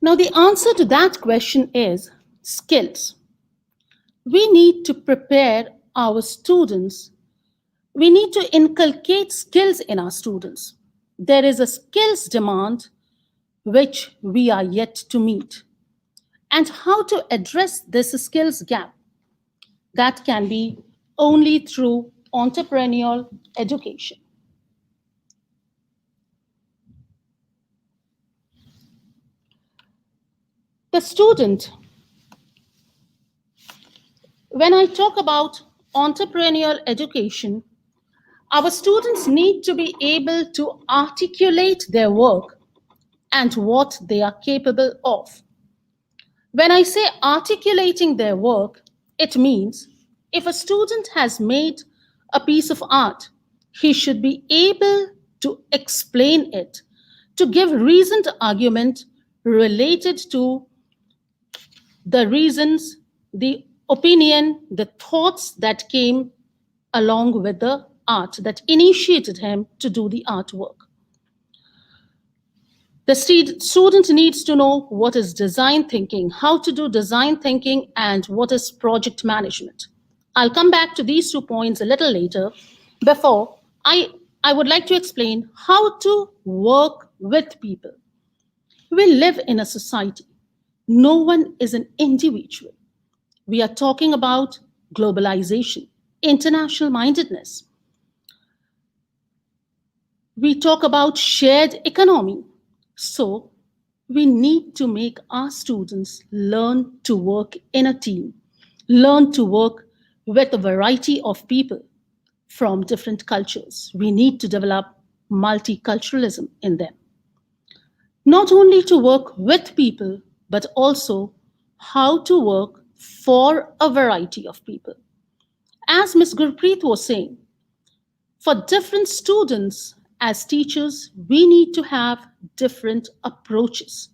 Now, the answer to that question is skills. We need to prepare our students. We need to inculcate skills in our students. There is a skills demand which we are yet to meet. And how to address this skills gap? That can be only through entrepreneurial education. The student, when I talk about entrepreneurial education, our students need to be able to articulate their work and what they are capable of. When I say articulating their work, it means if a student has made a piece of art, he should be able to explain it, to give reasoned argument related to the reasons, the opinion, the thoughts that came along with the art that initiated him to do the artwork. The student needs to know what is design thinking, how to do design thinking, and what is project management. I'll come back to these 2 points a little later. Before, I would like to explain how to work with people. We live in a society. No one is an individual. We are talking about globalization, international mindedness. We talk about shared economy. So we need to make our students learn to work in a team, learn to work with a variety of people from different cultures. We need to develop multiculturalism in them. Not only to work with people, but also how to work for a variety of people. As Ms. Gurpreet was saying, for different students, as teachers, we need to have different approaches.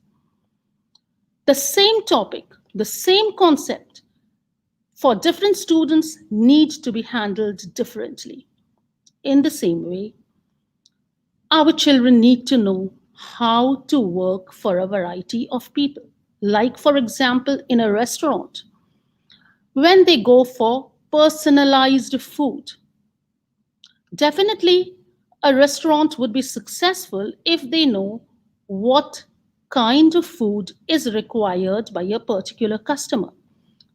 The same topic, the same concept for different students need to be handled differently. In the same way, our children need to know how to work for a variety of people. Like, for example, in a restaurant, when they go for personalized food, definitely a restaurant would be successful if they know what kind of food is required by a particular customer.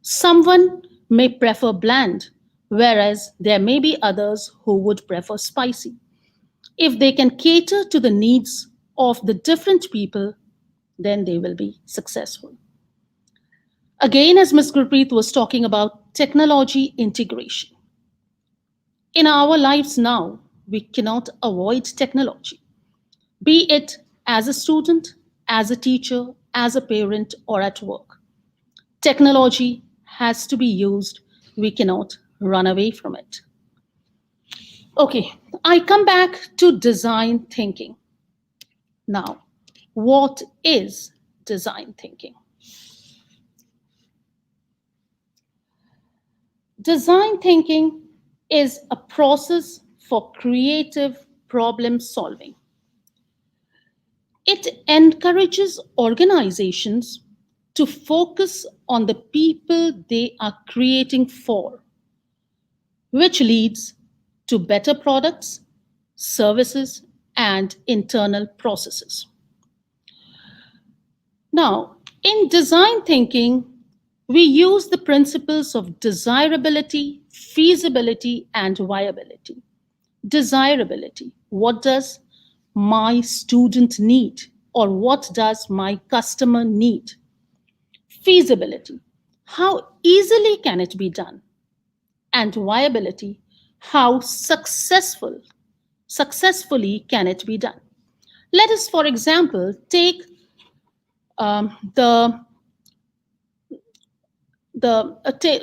Someone may prefer bland, whereas there may be others who would prefer spicy. If they can cater to the needs of the different people, then they will be successful. Again, as Ms. Gurpreet was talking about technology integration. In our lives now, we cannot avoid technology, be it as a student, as a teacher, as a parent, or at work. Technology has to be used. We cannot run away from it. Okay, I come back to design thinking. Now, what is design thinking? Design thinking is a process for creative problem solving. It encourages organizations to focus on the people they are creating for, which leads to better products, services, and internal processes. Now, in design thinking, we use the principles of desirability, feasibility, and viability. Desirability, what does my student need, or what does my customer need? Feasibility, how easily can it be done? And viability, how successfully can it be done? Let us, for example, take the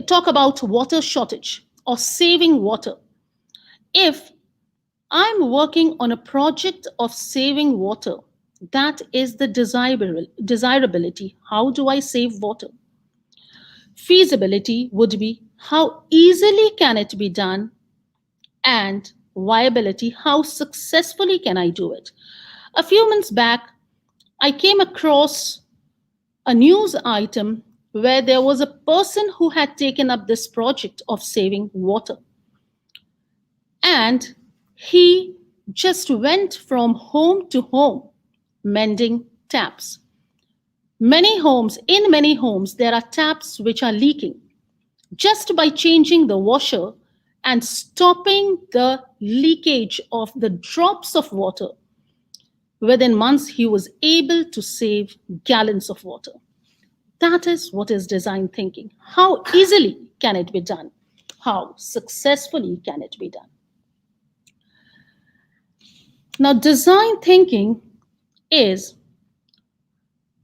talk about water shortage or saving water. If I'm working on a project of saving water, that is the desirability. How do I save water? Feasibility would be how easily can it be done, and viability, how successfully can I do it? A few months back, I came across a news item where there was a person who had taken up this project of saving water. And he just went from home to home mending taps. In many homes, there are taps which are leaking. Just by changing the washer and stopping the leakage of the drops of water, within months he was able to save gallons of water. That is what is design thinking. How easily can it be done? How successfully can it be done? Now, design thinking is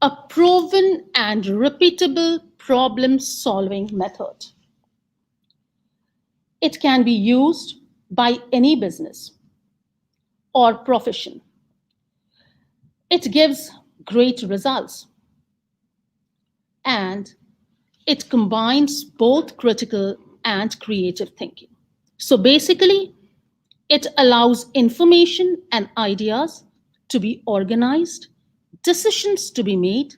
a proven and repeatable problem solving method. It can be used by any business or profession. It gives great results, and it combines both critical and creative thinking. So basically, it allows information and ideas to be organized, decisions to be made,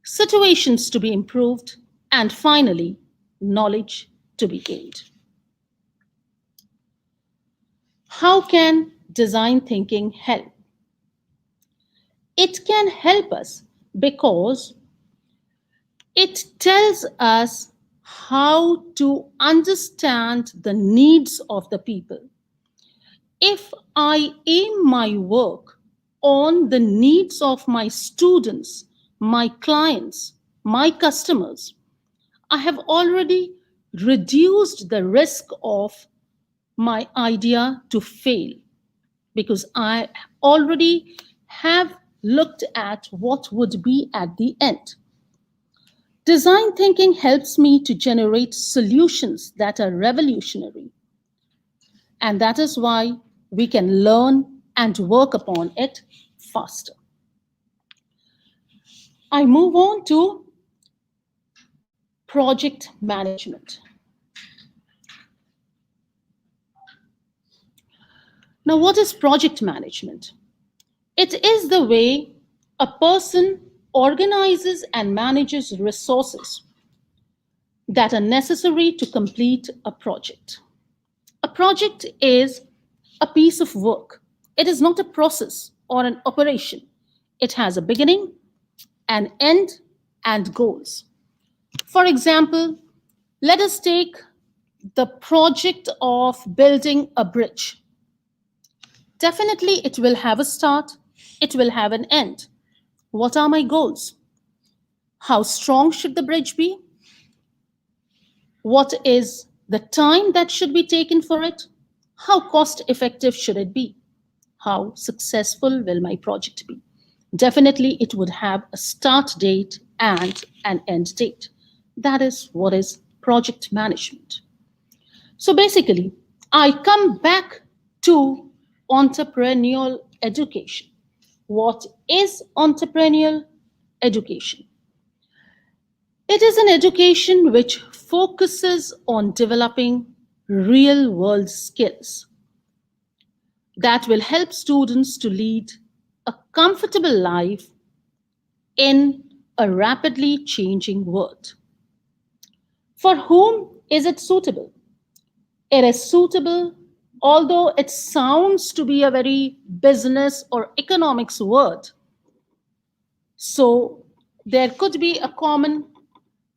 situations to be improved, and finally, knowledge to be gained. How can design thinking help? It can help us because it tells us how to understand the needs of the people. If I aim my work on the needs of my students, my clients, my customers, I have already reduced the risk of my idea to fail because I already have looked at what would be at the end. Design thinking helps me to generate solutions that are revolutionary. And that is why we can learn and work upon it faster. I move on to project management. Now, what is project management? It is the way a person organizes and manages resources that are necessary to complete a project. A project is a piece of work. It is not a process or an operation. It has a beginning, an end, and goals. For example, let us take the project of building a bridge. Definitely, it will have a start, it will have an end. What are my goals? How strong should the bridge be? What is the time that should be taken for it? How cost effective should it be? How successful will my project be? Definitely, it would have a start date and an end date. That is what is project management. So basically, I come back to entrepreneurial education. What is entrepreneurial education? It is an education which focuses on developing real world skills that will help students to lead a comfortable life in a rapidly changing world. For whom is it suitable? It is suitable, although it sounds to be a very business or economics word. So there could be a common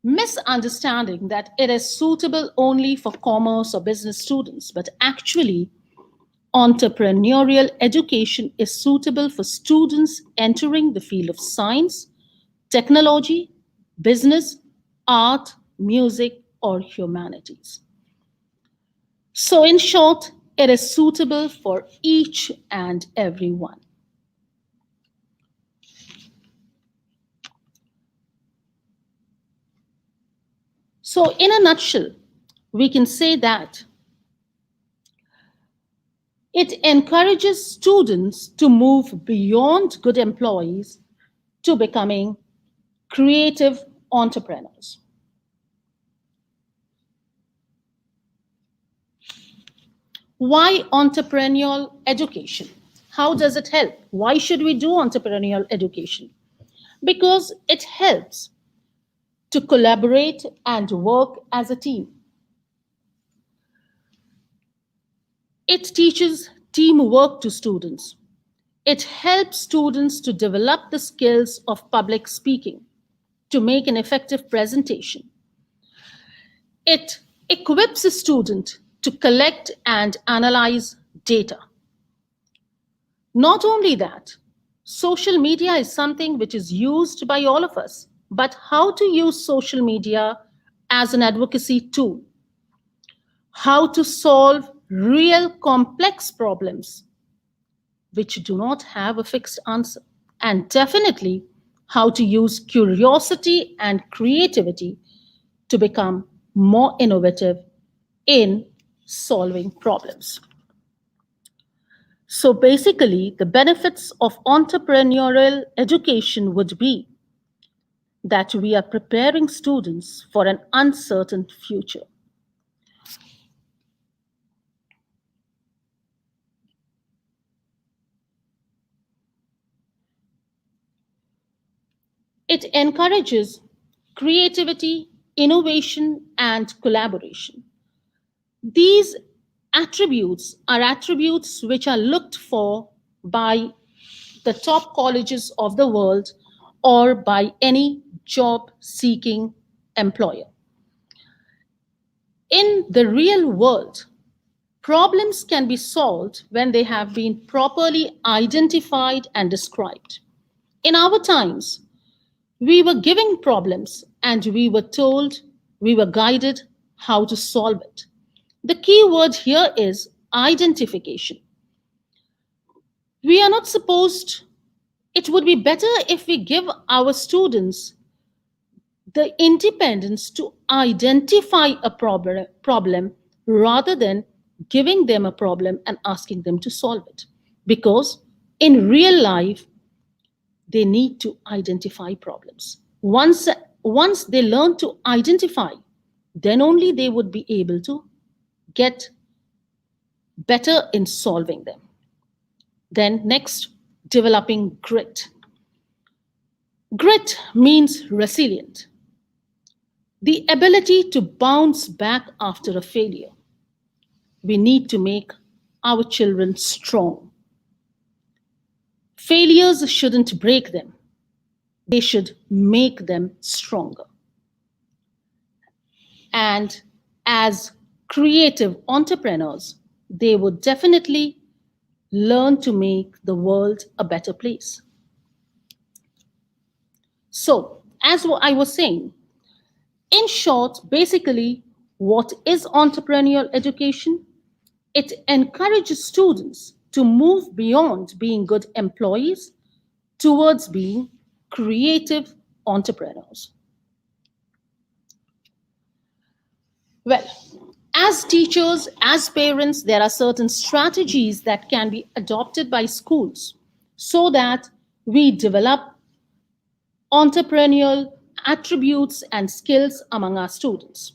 misunderstanding that it is suitable only for commerce or business students, but actually, entrepreneurial education is suitable for students entering the field of science, technology, business, art, music, or humanities. So, in short, it is suitable for each and every one. So, in a nutshell, we can say that it encourages students to move beyond good employees to becoming creative entrepreneurs. Why entrepreneurial education? How does it help? Why should we do entrepreneurial education? Because it helps to collaborate and work as a team. It teaches teamwork to students. It helps students to develop the skills of public speaking, to make an effective presentation. It equips a student to collect and analyze data. Not only that, social media is something which is used by all of us, but how to use social media as an advocacy tool, how to solve real complex problems which do not have a fixed answer, and definitely how to use curiosity and creativity to become more innovative in solving problems. So basically, the benefits of entrepreneurial education would be that we are preparing students for an uncertain future. It encourages creativity, innovation, and collaboration. These attributes are attributes which are looked for by the top colleges of the world or by any job seeking employer. In the real world, problems can be solved when they have been properly identified and described. In our times, we were given problems and we were told, we were guided how to solve it. The key word here is identification. We are not supposed, it would be better if we give our students the independence to identify a problem rather than giving them a problem and asking them to solve it. Because in real life, they need to identify problems. Once they learn to identify, then only they would be able to get better in solving them. Then next, developing grit. Grit means resilient, the ability to bounce back after a failure. We need to make our children strong. Failures shouldn't break them, they should make them stronger. And as creative entrepreneurs, they would definitely learn to make the world a better place. So, as I was saying, in short, basically, what is entrepreneurial education? It encourages students to move beyond being good employees towards being creative entrepreneurs. Well, as teachers, as parents, there are certain strategies that can be adopted by schools so that we develop entrepreneurial attributes and skills among our students.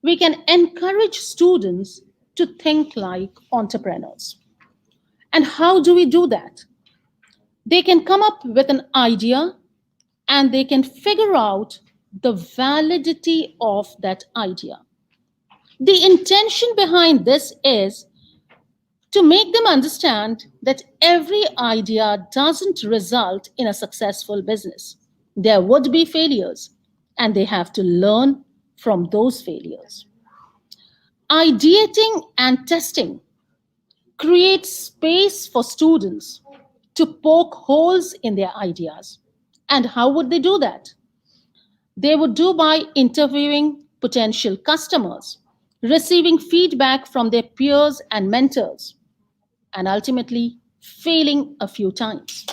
We can encourage students to think like entrepreneurs. And how do we do that? They can come up with an idea and they can figure out the validity of that idea. The intention behind this is to make them understand that every idea doesn't result in a successful business. There would be failures, and they have to learn from those failures. Ideating and testing creates space for students to poke holes in their ideas. And how would they do that? They would do by interviewing potential customers, receiving feedback from their peers and mentors, and ultimately failing a few times.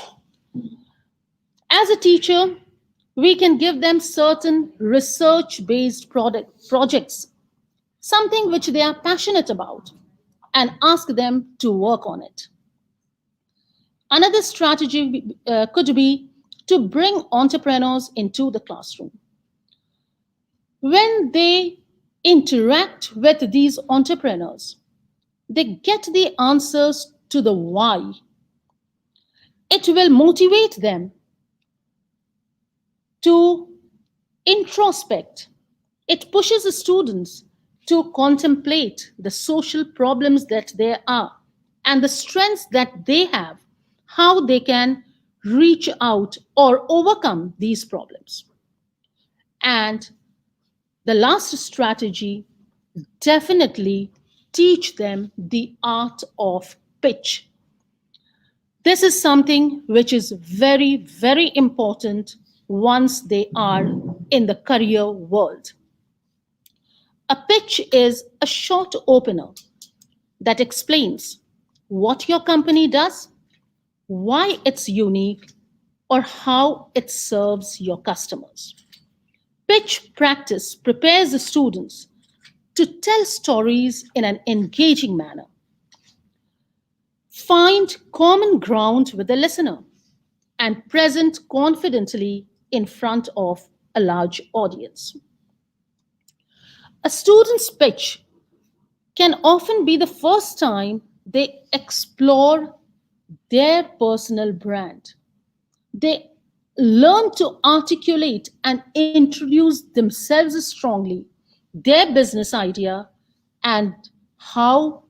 As a teacher, We can give them certain research based projects, something which they are passionate about, and ask them to work on it. Another strategy could be to bring entrepreneurs into the classroom. When they interact with these entrepreneurs, they get the answers to the why. It will motivate them to introspect. It pushes the students to contemplate the social problems that there are and the strengths that they have, how they can reach out or overcome these problems. And the last strategy, definitely teach them the art of pitch. This is something which is very, very important once they are in the career world. A pitch is a short opener that explains what your company does, why it's unique, or how it serves your customers. Pitch practice prepares the students to tell stories in an engaging manner. Find common ground with the listener and present confidently in front of a large audience. A student's pitch can often be the first time they explore their personal brand. They learn to articulate and introduce themselves strongly, their business idea, and how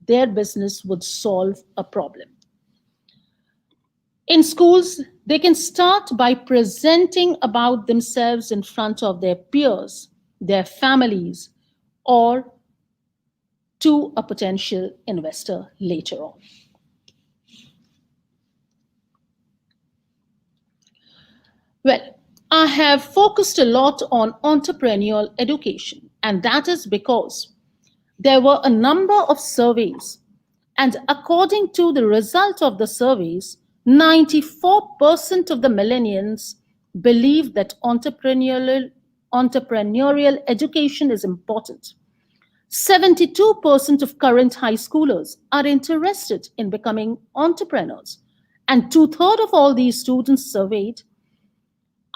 their business would solve a problem. In schools, they can start by presenting about themselves in front of their peers, their families, or to a potential investor later on. Well, I have focused a lot on entrepreneurial education, and that is because there were a number of surveys, and according to the result of the surveys, 94% of the millennials believe that entrepreneurial education is important. 72% of current high schoolers are interested in becoming entrepreneurs, and two-thirds of all these students surveyed,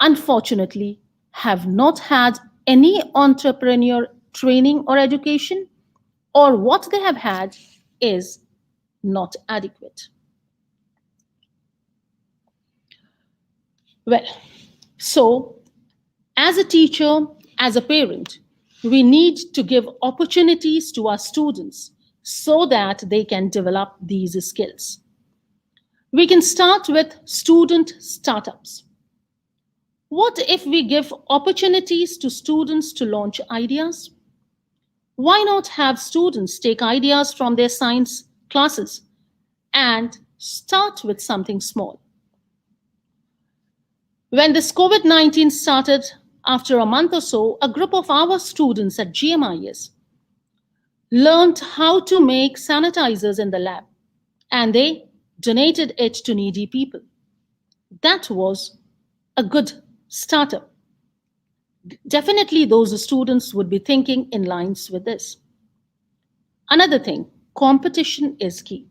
unfortunately, have not had any entrepreneur training or education, or what they have had is not adequate. Well, so as a teacher, as a parent, we need to give opportunities to our students so that they can develop these skills. We can start with student startups. What if we give opportunities to students to launch ideas? Why not have students take ideas from their science classes and start with something small? When this COVID-19 started, after a month or so, a group of our students at GMIS learned how to make sanitizers in the lab, and they donated it to needy people. That was a good startup. Definitely, those students would be thinking in lines with this. Another thing, competition is key.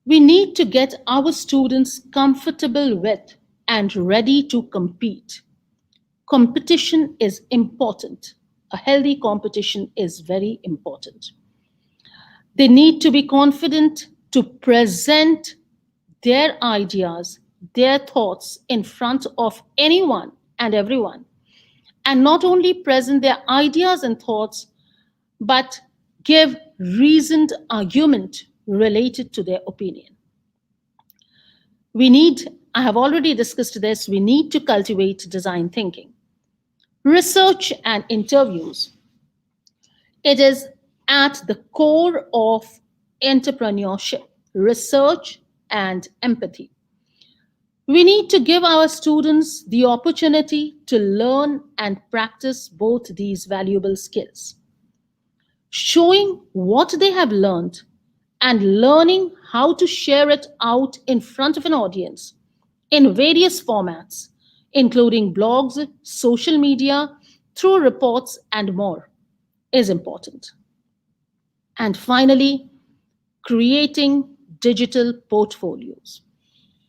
We need to get our students comfortable with and ready to compete. Competition is important. A healthy competition is very important. They need to be confident to present their ideas, their thoughts in front of anyone and everyone. And not only present their ideas and thoughts, but give reasoned argument related to their opinion. I have already discussed this, we need to cultivate design thinking. Research and interviews. It is at the core of entrepreneurship, research and empathy. We need to give our students the opportunity to learn and practice both these valuable skills. Showing what they have learned and learning how to share it out in front of an audience in various formats, including blogs, social media, through reports, and more, is important. And finally, creating digital portfolios.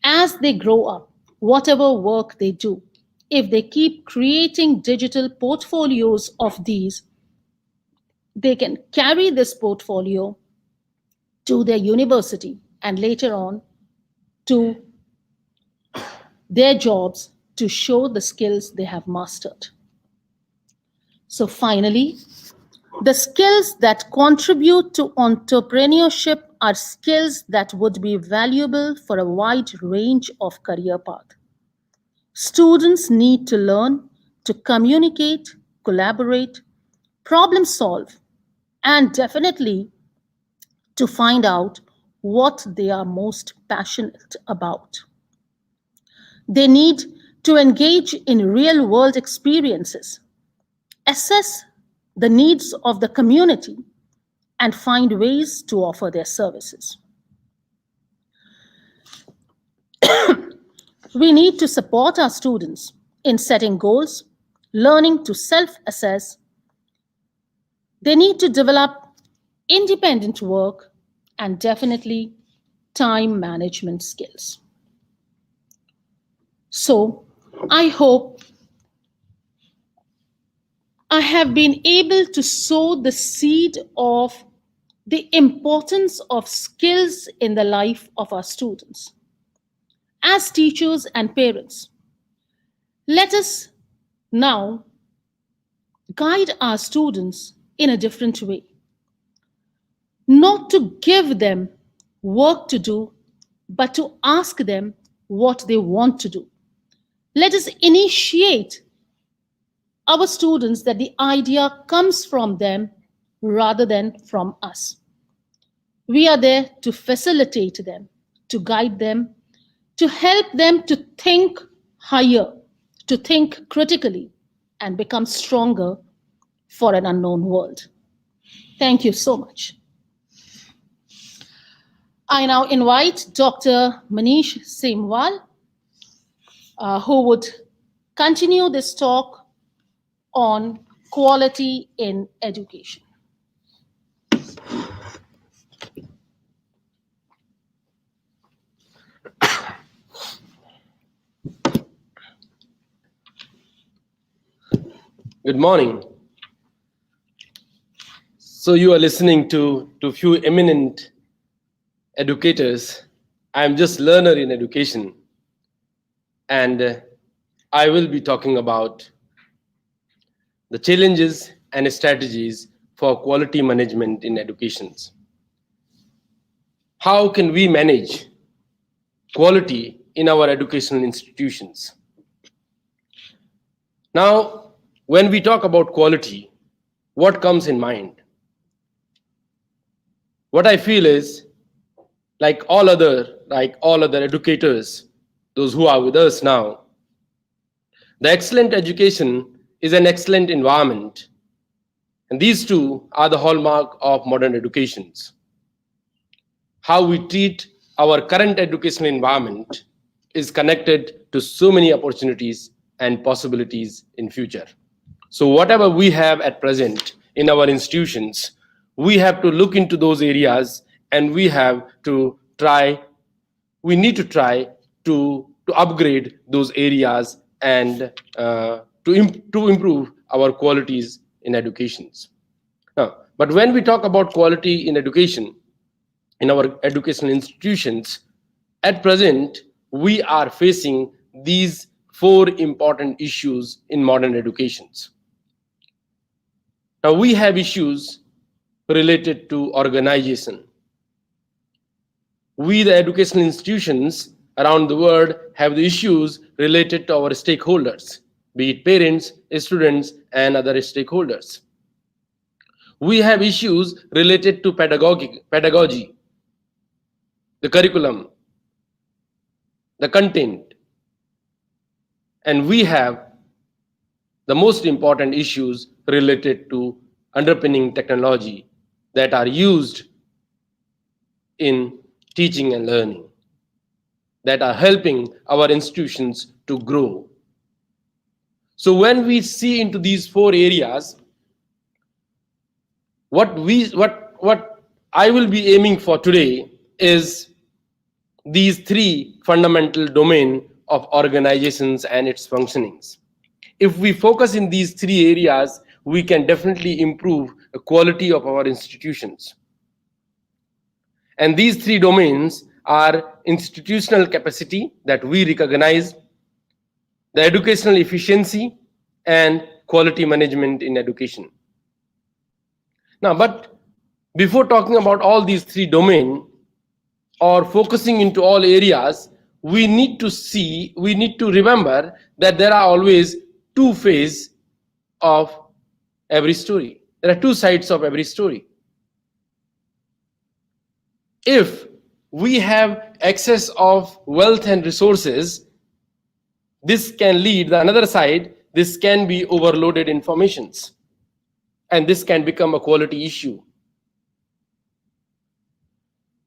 As they grow up, whatever work they do, if they keep creating digital portfolios of these, they can carry this portfolio to their university and later on to their jobs to show the skills they have mastered. So, finally, the skills that contribute to entrepreneurship are skills that would be valuable for a wide range of career paths. Students need to learn to communicate, collaborate, problem solve, and definitely to find out what they are most passionate about. They need to engage in real world experiences, assess the needs of the community, and find ways to offer their services. We need to support our students in setting goals, learning to self assess. They need to develop independent work and definitely time management skills. So, I hope I have been able to sow the seed of the importance of skills in the life of our students. As teachers and parents, let us now guide our students in a different way. Not to give them work to do, but to ask them what they want to do. Let us initiate our students that the idea comes from them rather than from us. We are there to facilitate them, to guide them, to help them to think higher, to think critically, and become stronger for an unknown world. Thank you so much. I now invite Dr. Manish Semwal, who would continue this talk on quality in education. Good morning. So you are listening to few eminent educators. I am just learner in education, and I will be talking about the challenges and strategies for quality management in educations. How can we manage quality in our educational institutions? Now, when we talk about quality, what comes in mind? What I feel is, like all other educators, those who are with us now, the excellent education is an excellent environment. And these two are the hallmark of modern educations. How we treat our current educational environment is connected to so many opportunities and possibilities in future. So whatever we have at present in our institutions, we have to look into those areas, and we need to try to upgrade those areas and to improve our qualities in educations. But when we talk about quality in education, in our educational institutions, at present, we are facing these 4 important issues in modern educations. Now, we have issues related to organization. We, the educational institutions around the world, have the issues related to our stakeholders, be it parents, students, and other stakeholders. We have issues related to pedagogy, the curriculum, the content, and we have the most important issues related to underpinning technology that are used in teaching and learning, that are helping our institutions to grow So when we see into these 4 areas, what I will be aiming for today is these 3 fundamental domains of organizations and its functionings. If we focus in these 3 areas, we can definitely improve the quality of our institutions. And these 3 domains are institutional capacity that we recognize, the educational efficiency, and quality management in education. Now, but before talking about all these 3 domains or focusing into all areas, we need to remember that there are always 2 phases of every story. There are 2 sides of every story. If we have excess of wealth and resources, this can lead the another side, this can be overloaded informations, and this can become a quality issue.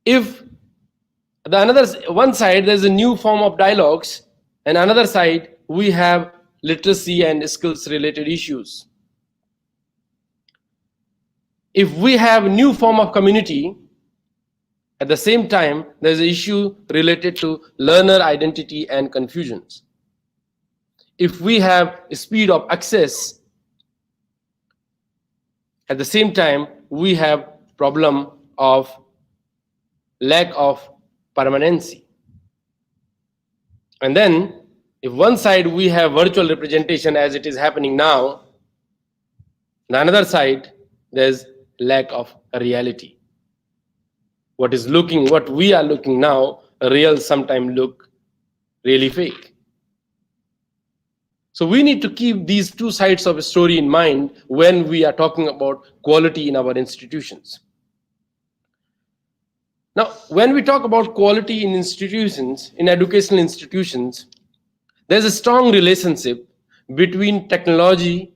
If one side there's a new form of dialogues, and another side we have literacy and skills related issues. If we have new form of community, at the same time there's an issue related to learner identity and confusions. If we have speed of access, at the same time we have problem of lack of permanency. And then if one side we have virtual representation as it is happening now, on the another side there's lack of reality. What we are looking now, real sometimes look really fake. So we need to keep these 2 sides of a story in mind when we are talking about quality in our institutions. Now, when we talk about quality in institutions, in educational institutions, there's a strong relationship between technology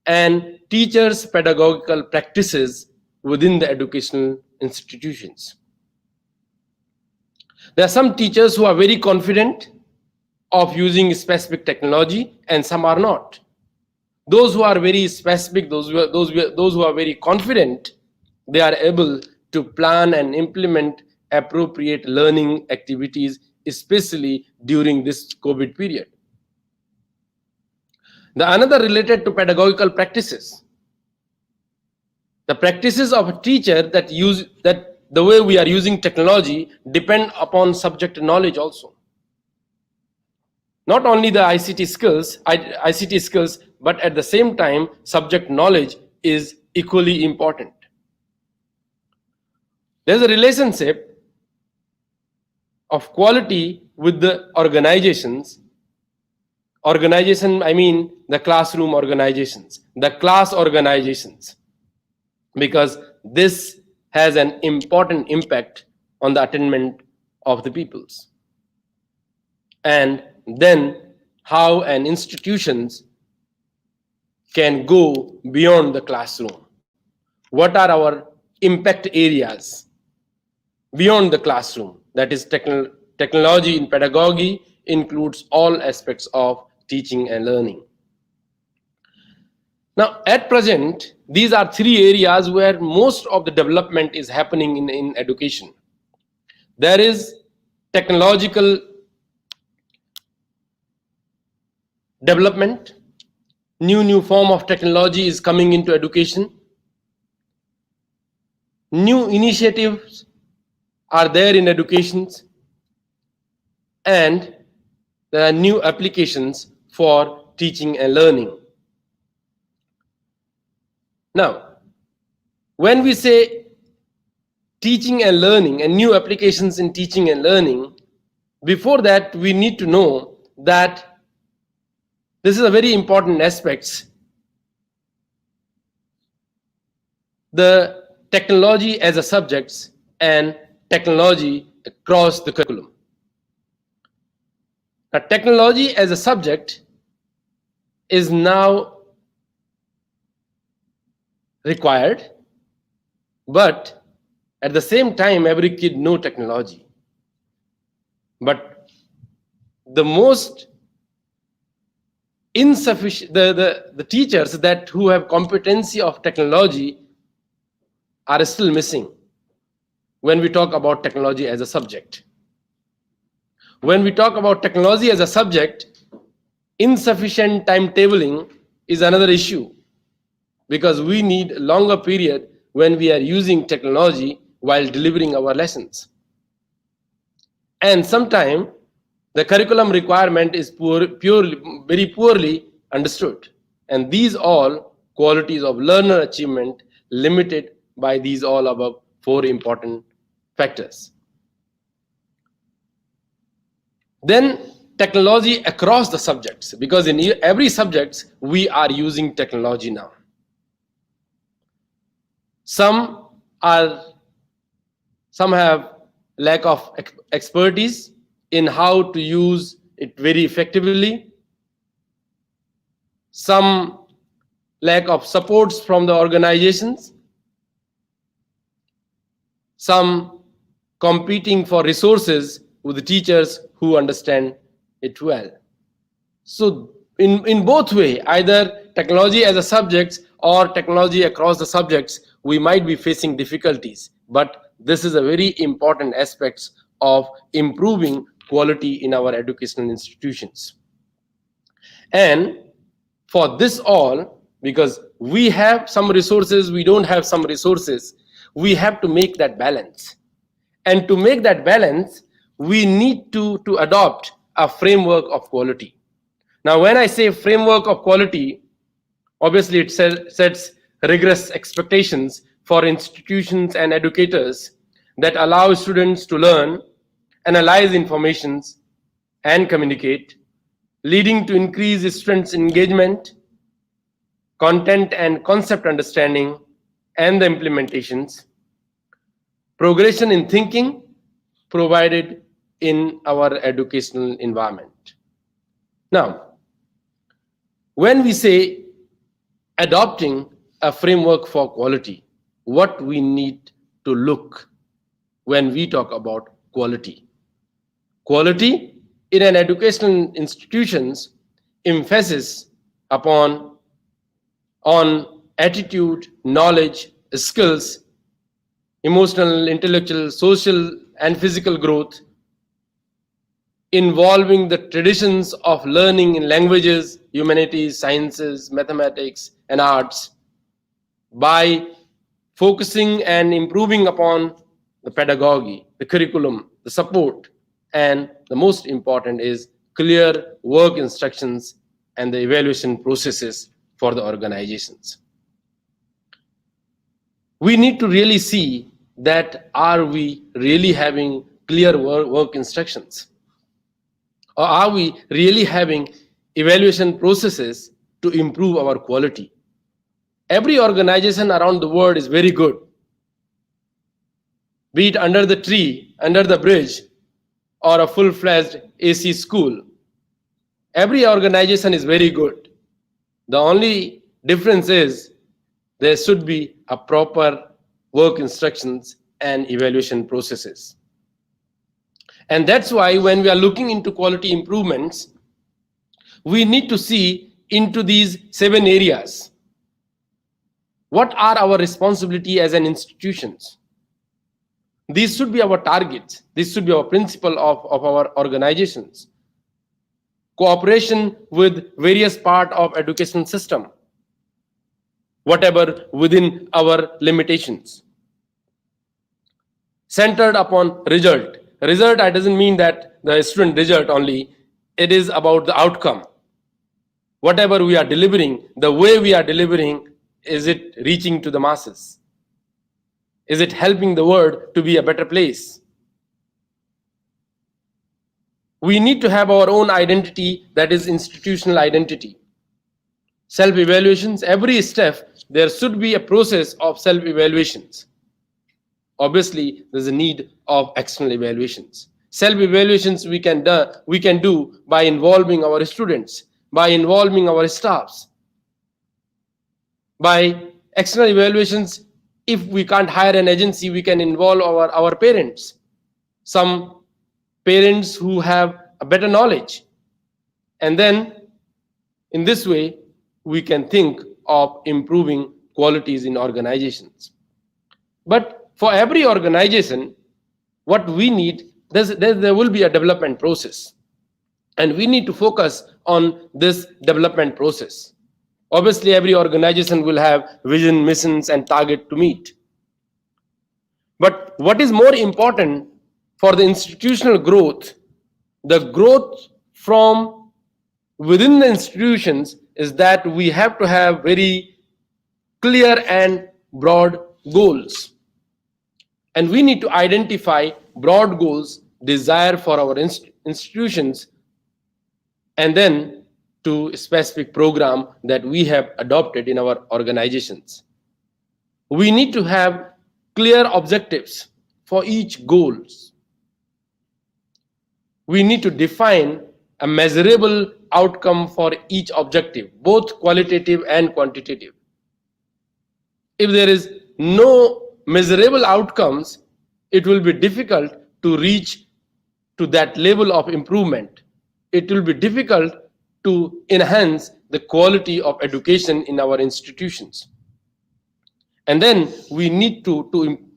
and teachers' pedagogical practices within the educational institutions. There are some teachers who are very confident of using specific technology, and some are not. Those who are very specific, those who are very confident, they are able to plan and implement appropriate learning activities, especially during this COVID period. The another related to pedagogical practices. The practices of a teacher that the way we are using technology depend upon subject knowledge also. Not only the ICT skills, but at the same time, subject knowledge is equally important. There's a relationship of quality with the organizations. Organization, I mean the classroom organizations, the class organizations, because this has an important impact on the attainment of the pupils. And then how an institutions can go beyond the classroom. What are our impact areas beyond the classroom? That is, technology in pedagogy includes all aspects of teaching and learning. Now, at present, these are 3 areas where most of the development is happening in education. There is technological development. New form of technology is coming into education. New initiatives are there in educations, and there are new applications for teaching and learning. Now, when we say teaching and learning and new applications in teaching and learning, before that we need to know that this is a very important aspect. The technology as a subject and technology across the curriculum. Now, technology as a subject is now required, but at the same time, every kid knows technology. But the most insufficient, the teachers that who have competency of technology are still missing when we talk about technology as a subject. When we talk about technology as a subject, insufficient timetabling is another issue, because we need a longer period when we are using technology while delivering our lessons. And sometimes the curriculum requirement is very poorly understood. And these all qualities of learner achievement limited by these all above 4 important factors. Then technology across the subjects, because in every subject we are using technology now. Some have lack of expertise in how to use it very effectively. Some lack of supports from the organizations. Some competing for resources with the teachers who understand it well. So in both way, either technology as a subject or technology across the subjects, we might be facing difficulties. But this is a very important aspect of improving quality in our educational institutions. And for this all, because we have some resources, we don't have some resources, we have to make that balance. And to make that balance, we need to adopt a framework of quality. Now, when I say framework of quality, obviously it sets rigorous expectations for institutions and educators that allow students to learn, analyze informations, and communicate, leading to increased students' engagement, content and concept understanding, and the implementations, progression in thinking provided in our educational environment. Now, when we say adopting a framework for quality, what we need to look when we talk about quality. Quality in an educational institutions emphasis on attitude, knowledge, skills, emotional, intellectual, social, and physical growth, involving the traditions of learning in languages, humanities, sciences, mathematics, and arts, by focusing and improving upon the pedagogy, the curriculum, the support, and the most important is clear work instructions and the evaluation processes for the organizations. We need to really see that are we really having clear work instructions? Or are we really having evaluation processes to improve our quality? Every organization around the world is very good. Be it under the tree, under the bridge, or a full-fledged AC school. Every organization is very good. The only difference is there should be a proper work instructions and evaluation processes. And that's why when we are looking into quality improvements, we need to see into these 7 areas. What are our responsibility as an institutions? These should be our targets. This should be our principle of our organizations. Cooperation with various part of education system, whatever within our limitations. Centered upon result. Result, that doesn't mean that the student result only. It is about the outcome. Whatever we are delivering, the way we are delivering, is it reaching to the masses? Is it helping the world to be a better place? We need to have our own identity, that is institutional identity. Self-evaluations, every step, there should be a process of self-evaluations. Obviously, there's a need of external evaluations. Self-evaluations we can do by involving our students, by involving our staffs. By external evaluations, if we can't hire an agency, we can involve our parents. Some parents who have a better knowledge. And then In this way, we can think of improving qualities in organizations. But for every organization, what we need, there will be a development process. And we need to focus on this development process. Obviously, every organization will have vision, missions, and target to meet. But what is more important for the institutional growth, the growth from within the institutions, is that we have to have very clear and broad goals. And we need to identify broad goals, desire for our institutions, and then to a specific program that we have adopted in our organizations. We need to have clear objectives for each goals. We need to define a measurable outcome for each objective, both qualitative and quantitative. If there is no measurable outcomes, it will be difficult to reach to that level of improvement. It will be difficult to enhance the quality of education in our institutions. And then we need to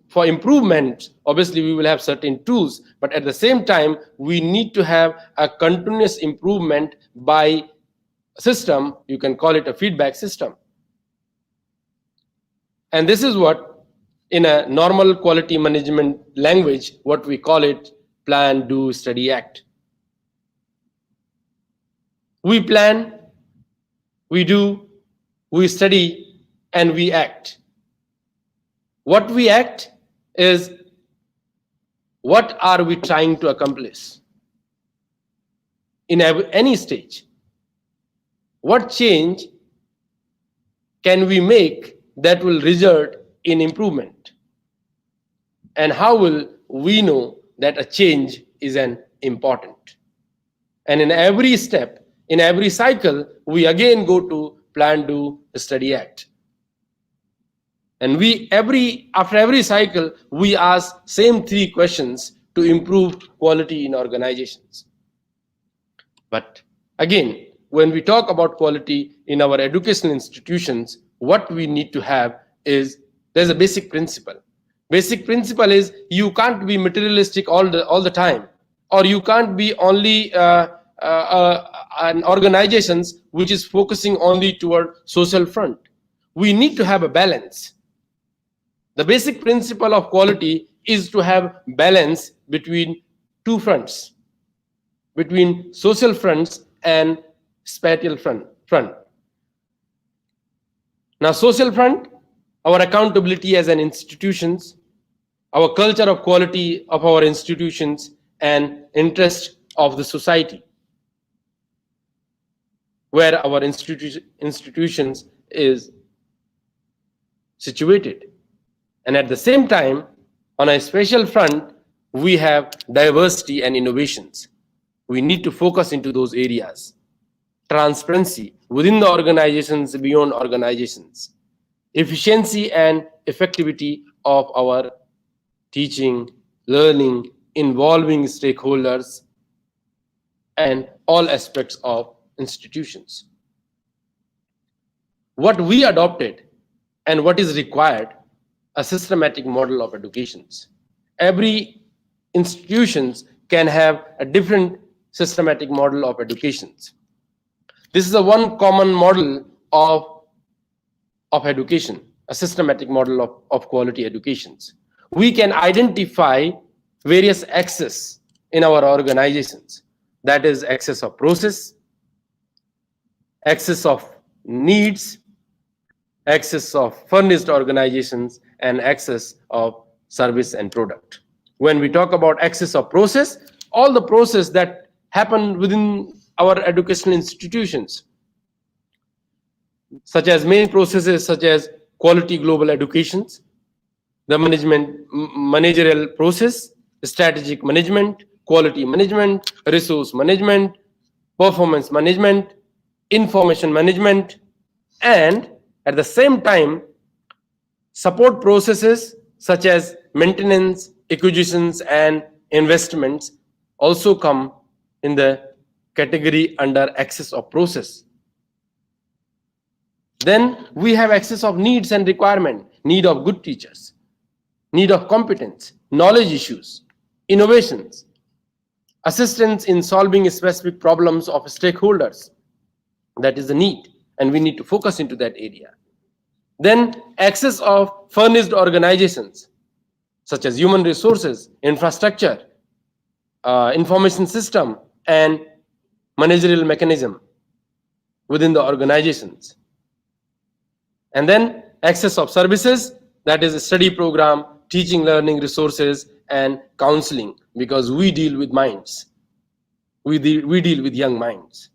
for improvement, obviously we will have certain tools, but at the same time, we need to have a continuous improvement by system. You can call it a feedback system. And this is what, in a normal quality management language, what we call it, plan, do, study, act. We plan, we do, we study, and we act. What we act is, what are we trying to accomplish in any stage? What change can we make that will result in improvement? And how will we know that a change is an important? And in every step, in every cycle, we again go to plan, do, study, act. And after every cycle, we ask same 3 questions to improve quality in organizations. But again, when we talk about quality in our educational institutions, what we need to have is, there's a basic principle. Basic principle is, you can't be materialistic all the time, or you can't be only an organizations which is focusing only toward social front. We need to have a balance. The basic principle of quality is to have balance between 2 fronts, between social fronts and spatial front. Now, social front, our accountability as an institutions, our culture of quality of our institutions, and interest of the society, where our institutions is situated. And at the same time, on a special front, we have diversity and innovations. We need to focus into those areas. Transparency within the organizations, beyond organizations. Efficiency and effectivity of our teaching, learning, involving stakeholders, and all aspects of institutions. What we adopted and what is required, a systematic model of educations. Every institutions can have a different systematic model of educations. This is a one common model of education, a systematic model of quality educations. We can identify various axes in our organizations. That is axis of process, axis of needs, axis of furnished organizations, and axis of service and product. When we talk about axis of process, all the process that happen within our educational institutions, such as main processes such as quality global educations, the managerial process, strategic management, quality management, resource management, performance management, information management, and at the same time, support processes such as maintenance, acquisitions, and investments also come in the category under axis of process. Then we have access of needs and requirement, need of good teachers, need of competence, knowledge issues, innovations, assistance in solving specific problems of stakeholders. That is the need, and we need to focus into that area. Then access of furnished organizations such as human resources, infrastructure, information system, and managerial mechanism within the organizations. And then access of services, that is a study program, teaching, learning resources, and counseling, because we deal with minds. We deal with young minds.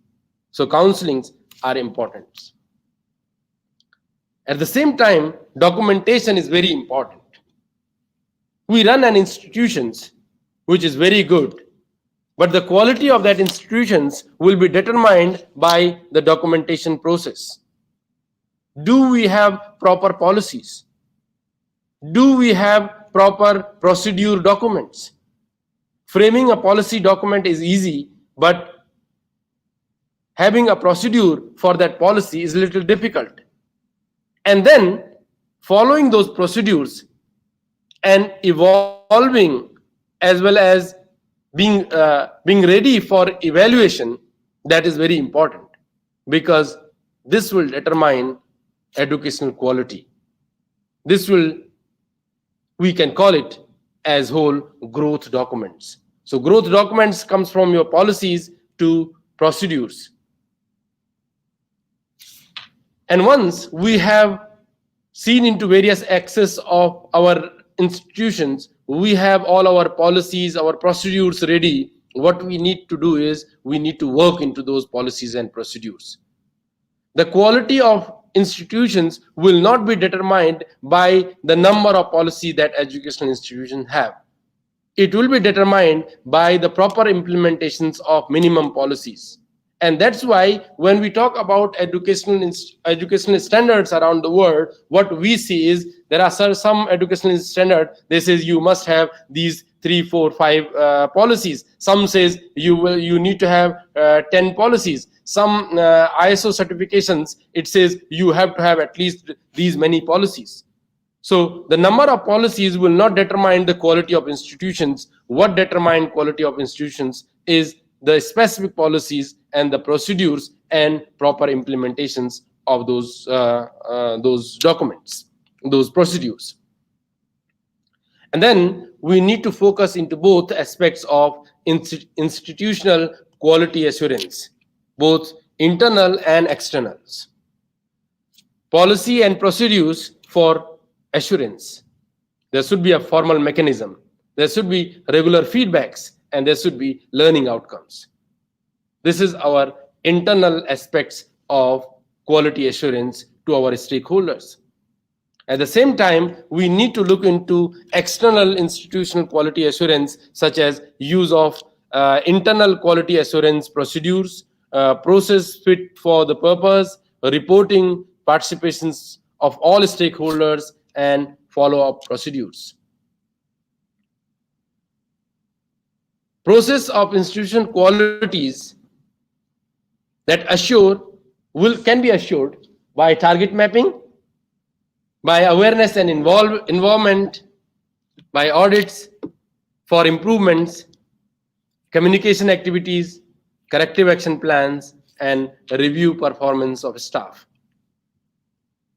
So counselings are important. At the same time, documentation is very important. We run an institutions which is very good, but the quality of that institutions will be determined by the documentation process. Do we have proper policies? Do we have proper procedure documents? Framing a policy document is easy, but having a procedure for that policy is a little difficult. And then following those procedures and evolving, as well as being ready for evaluation, that is very important, because this will determine educational quality. This will, we can call it as whole growth documents. So growth documents comes from your policies to procedures. And once we have seen into various axes of our institutions, we have all our policies, our procedures ready. What we need to do is we need to work into those policies and procedures. The quality of institutions will not be determined by the number of policy that educational institutions have. It will be determined by the proper implementations of minimum policies. And that's why when we talk about educational standards around the world, what we see is there are some educational standards. They says you must have these 3, 4, 5 policies. Some says you need to have 10 policies. Some ISO certifications, it says you have to have at least these many policies. So the number of policies will not determine the quality of institutions. What determines quality of institutions is the specific policies and the procedures and proper implementations of those documents, those procedures. And then we need to focus into both aspects of institutional quality assurance, both internal and externals. Policy and procedures for assurance. There should be a formal mechanism. There should be regular feedbacks, and there should be learning outcomes. This is our internal aspects of quality assurance to our stakeholders. At the same time, we need to look into external institutional quality assurance, such as use of internal quality assurance procedures, process fit for the purpose, reporting, participations of all stakeholders, and follow-up procedures. Process of institutional qualities that can be assured by target mapping, by awareness and involvement, by audits for improvements, communication activities, corrective action plans, and review performance of staff.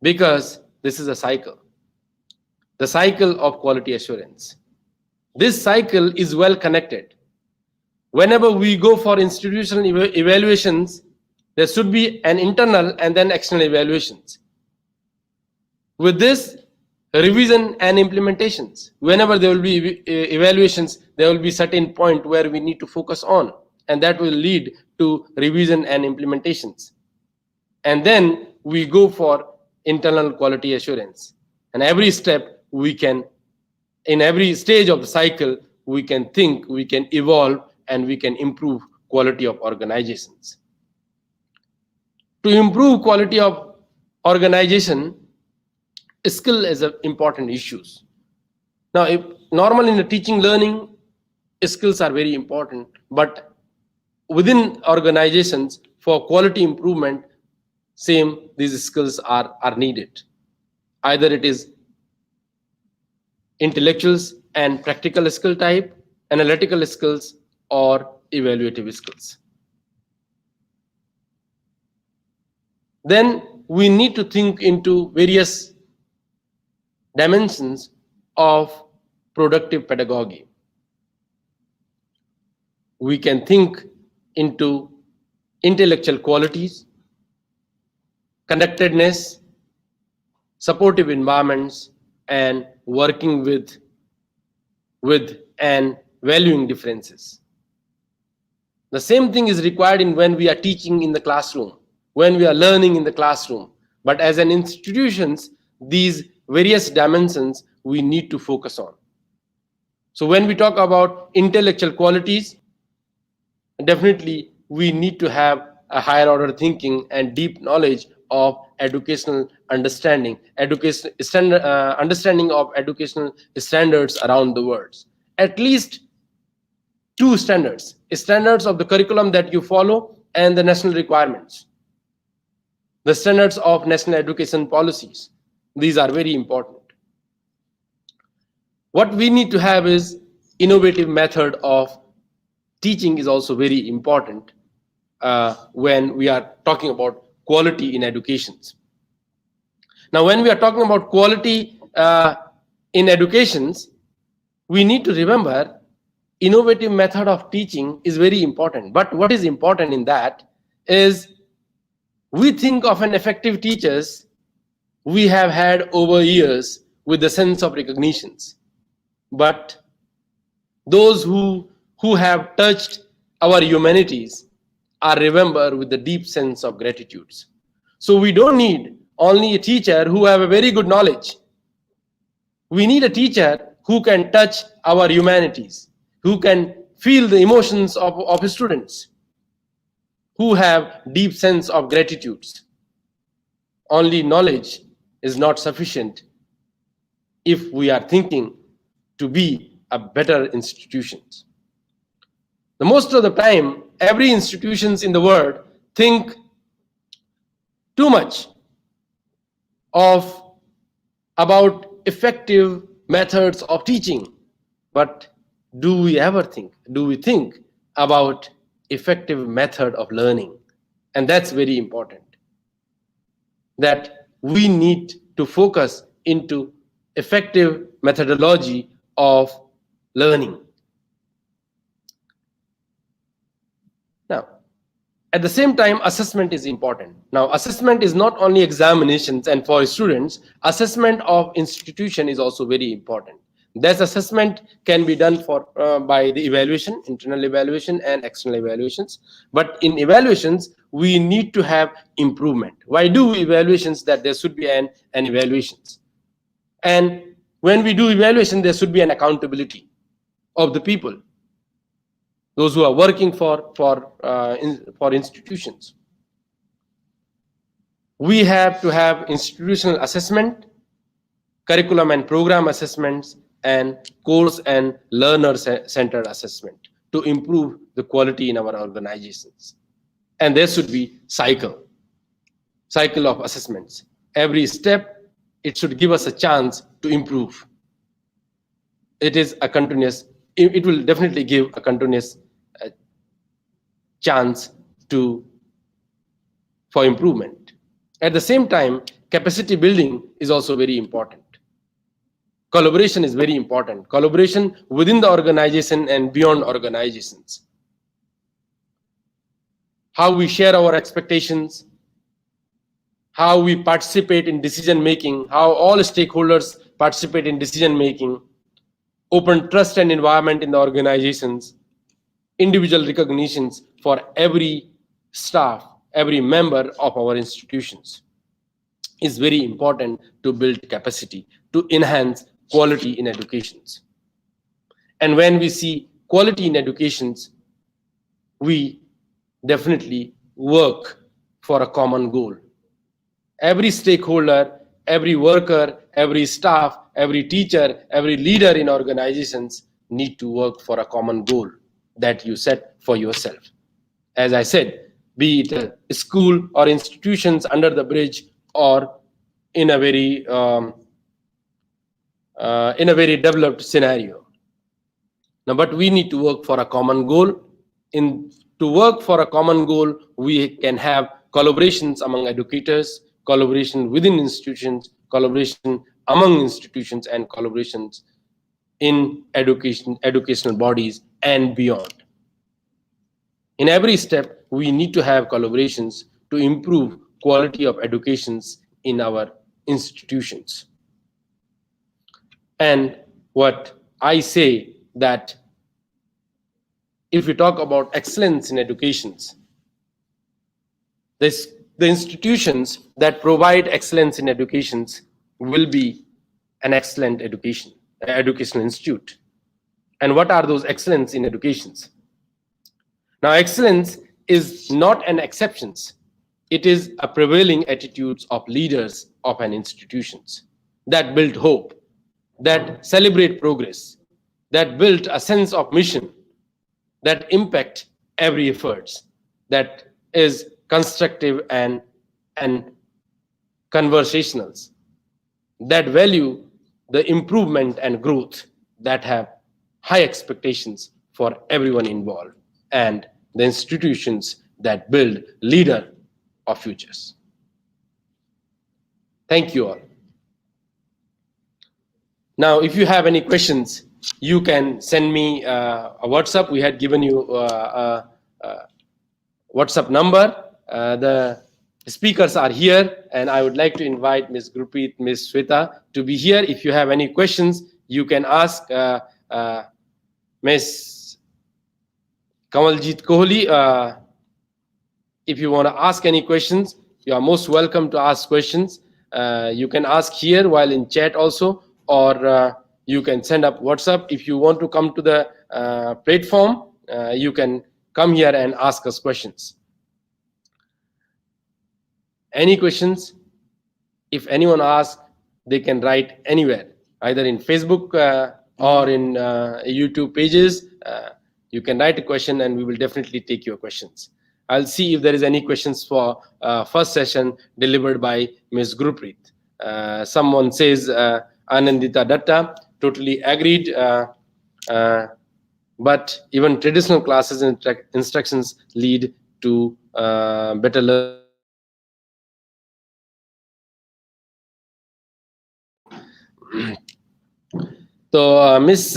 Because this is a cycle, the cycle of quality assurance. This cycle is well connected. Whenever we go for institutional evaluations, there should be an internal and then external evaluations. With this, revision and implementations. Whenever there will be evaluations, there will be certain point where we need to focus on, and that will lead to revision and implementations. And then we go for internal quality assurance. And every step we can, in every stage of the cycle, we can think, we can evolve, and we can improve quality of organizations. To improve quality of organization, skill is an important issue. Now, if normally in the teaching learning, skills are very important, but within organizations for quality improvement, same, these skills are needed. Either it is intellectuals and practical skill type, analytical skills, or evaluative skills. Then we need to think into various dimensions of productive pedagogy. We can think into intellectual qualities, connectedness, supportive environments, and working with and valuing differences. The same thing is required in when we are teaching in the classroom, when we are learning in the classroom. But as an institutions, these various dimensions we need to focus on. So when we talk about intellectual qualities, definitely we need to have a higher order thinking and deep knowledge of educational understanding, understanding of educational standards around the world. At least two standards of the curriculum that you follow and the national requirements, the standards of national education policies. These are very important. What we need to have is innovative method of teaching is also very important when we are talking about quality in educations. Now, when we are talking about quality in educations, we need to remember innovative method of teaching is very important. But what is important in that is we think of an effective teachers we have had over years with the sense of recognitions. But those who have touched our humanities are remembered with the deep sense of gratitudes. So we don't need only a teacher who have a very good knowledge. We need a teacher who can touch our humanities, who can feel the emotions of students, who have deep sense of gratitudes. Only knowledge is not sufficient if we are thinking to be a better institutions. The most of the time, every institutions in the world think too much about effective methods of teaching. But do we think about effective method of learning? And that's very important, that we need to focus into effective methodology of learning. Now, at the same time, assessment is important. Now, assessment is not only examinations, and for students, assessment of institution is also very important. This assessment can be done by the evaluation, internal evaluation and external evaluations. But in evaluations, we need to have improvement. Why do evaluations? That there should be an evaluations. And when we do evaluation, there should be an accountability of the people, those who are working for institutions. We have to have institutional assessment, curriculum and program assessments, and course and learner-centered assessment to improve the quality in our organizations. And there should be cycle of assessments. Every step, it should give us a chance to improve. It will definitely give a continuous chance for improvement. At the same time, capacity building is also very important. Collaboration is very important. Collaboration within the organization and beyond organizations. How we share our expectations, how we participate in decision making, how all stakeholders participate in decision making, open trust and environment in the organizations, individual recognitions for every staff, every member of our institutions is very important to build capacity, to enhance quality in educations. And when we see quality in educations, we definitely work for a common goal. Every stakeholder, every worker, every staff, every teacher, every leader in organizations need to work for a common goal that you set for yourself. As I said, be it a school or institutions under the bridge, or in a very developed scenario. Now, but we need to work for a common goal. To work for a common goal, we can have collaborations among educators, collaboration within institutions, collaboration among institutions, and collaborations in educational bodies and beyond. In every step, we need to have collaborations to improve quality of educations in our institutions. And what I say that if we talk about excellence in educations, the institutions that provide excellence in educations will be an excellent educational institute. And what are those excellence in educations? Now, excellence is not an exception. It is a prevailing attitudes of leaders of an institutions that build hope, that celebrate progress, that build a sense of mission, that impact every efforts, that is constructive and conversational, that value the improvement and growth, that have high expectations for everyone involved, and the institutions that build leader of futures. Thank you all. Now, if you have any questions, you can send me a WhatsApp. We had given you a WhatsApp number. The speakers are here, and I would like to invite Ms. Gurpreet, Ms. Sweta to be here. If you have any questions, you can ask Ms. Kamaljeet Kohli. If you want to ask any questions, you are most welcome to ask questions. You can ask here while in chat also, or you can send up WhatsApp. If you want to come to the platform, you can come here and ask us questions. Any questions? If anyone asks, they can write anywhere, either in Facebook or in YouTube pages. You can write a question and we will definitely take your questions. I'll see if there is any questions for first session delivered by Ms. Gurpreet. Someone says, Anandita Datta, totally agreed. But even traditional classes and instructions lead to better learning. So Ms.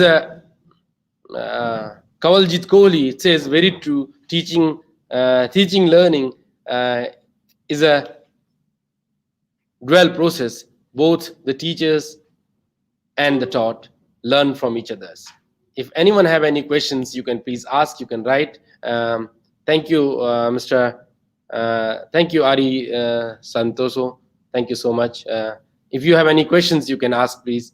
Kamaljeet Kohli says, very true, teaching learning is a dual process. Both the teachers and the taught learn from each other. If anyone have any questions, you can please ask, you can write. Thank you, thank you, Ari Santoso. Thank you so much. If you have any questions, you can ask, please.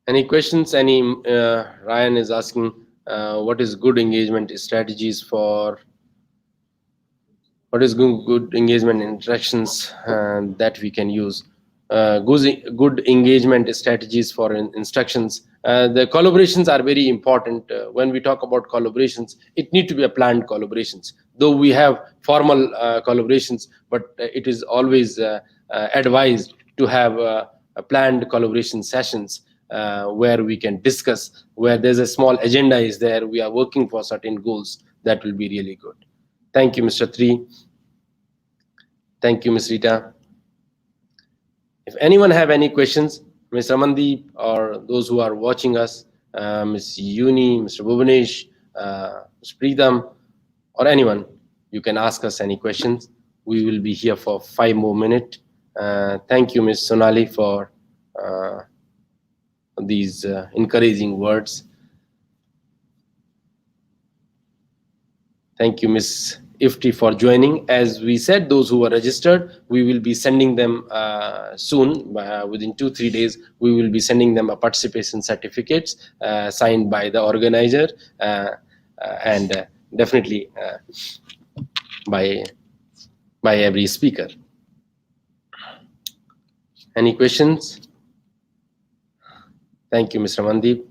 Any questions? Ryan is asking, what is good engagement strategies for, what is good engagement interactions that we can use? Good engagement strategies for instructions. The collaborations are very important. When we talk about collaborations, it need to be a planned collaborations. Though we have formal collaborations, but it is always advised to have a planned collaboration sessions where we can discuss, where there's a small agenda is there, we are working for certain goals. That will be really good. Thank you, Mr. Tri. Thank you, Ms. Rita. If anyone have any questions, Ms. Ramandeep, or those who are watching us, Ms. Yuni, Mr. Bhubanesh, Ms. Preetham, or anyone, you can ask us any questions. We will be here for 5 more minutes. Thank you, Ms. Sonali, for these encouraging words. Thank you, Ms. Ifti, for joining. As we said, those who are registered, we will be sending them soon. Within 2-3 days, we will be sending them a participation certificates signed by the organizer and definitely by every speaker. Any questions? Thank you, Mr. Mandeep.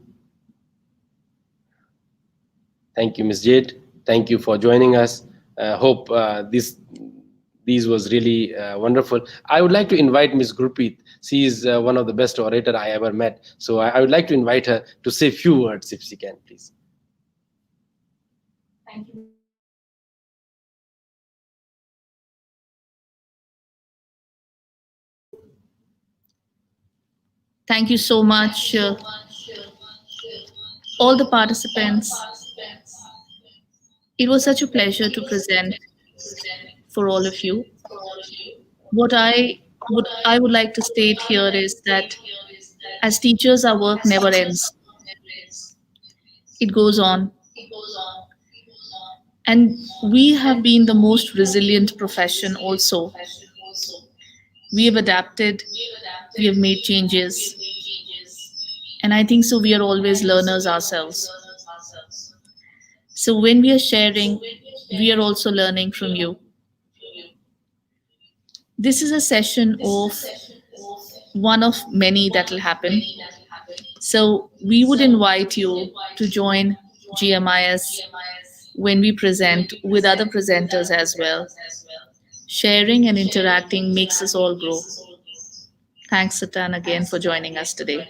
Thank you, Ms. Jade. Thank you for joining us. Hope these was really wonderful. I would like to invite Ms. Gurpreet. She is one of the best orator I ever met. So I would like to invite her to say a few words if she can, please. Thank you. Thank you so much, all the participants. It was such a pleasure to present for all of you. What I would like to state here is that as teachers, our work never ends. It goes on. And we have been the most resilient profession also. We have adapted, we have made changes, and I think so we are always learners ourselves. So when we are sharing, we are also learning from you. This is a session of one of many that will happen. So we would invite you to join GMIS when we present with other presenters as well. Sharing and interacting makes us all grow. Thanks, Satan, again for joining us today.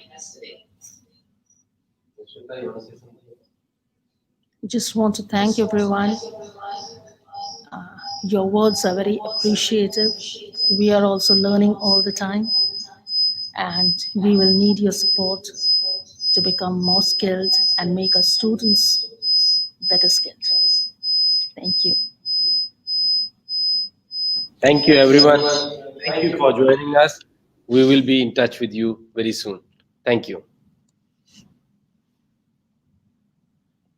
Just want to thank everyone. Your words are very appreciative. We are also learning all the time, and we will need your support to become more skilled and make our students better skilled. Thank you. Thank you, everyone. Thank you for joining us. We will be in touch with you very soon. Thank you.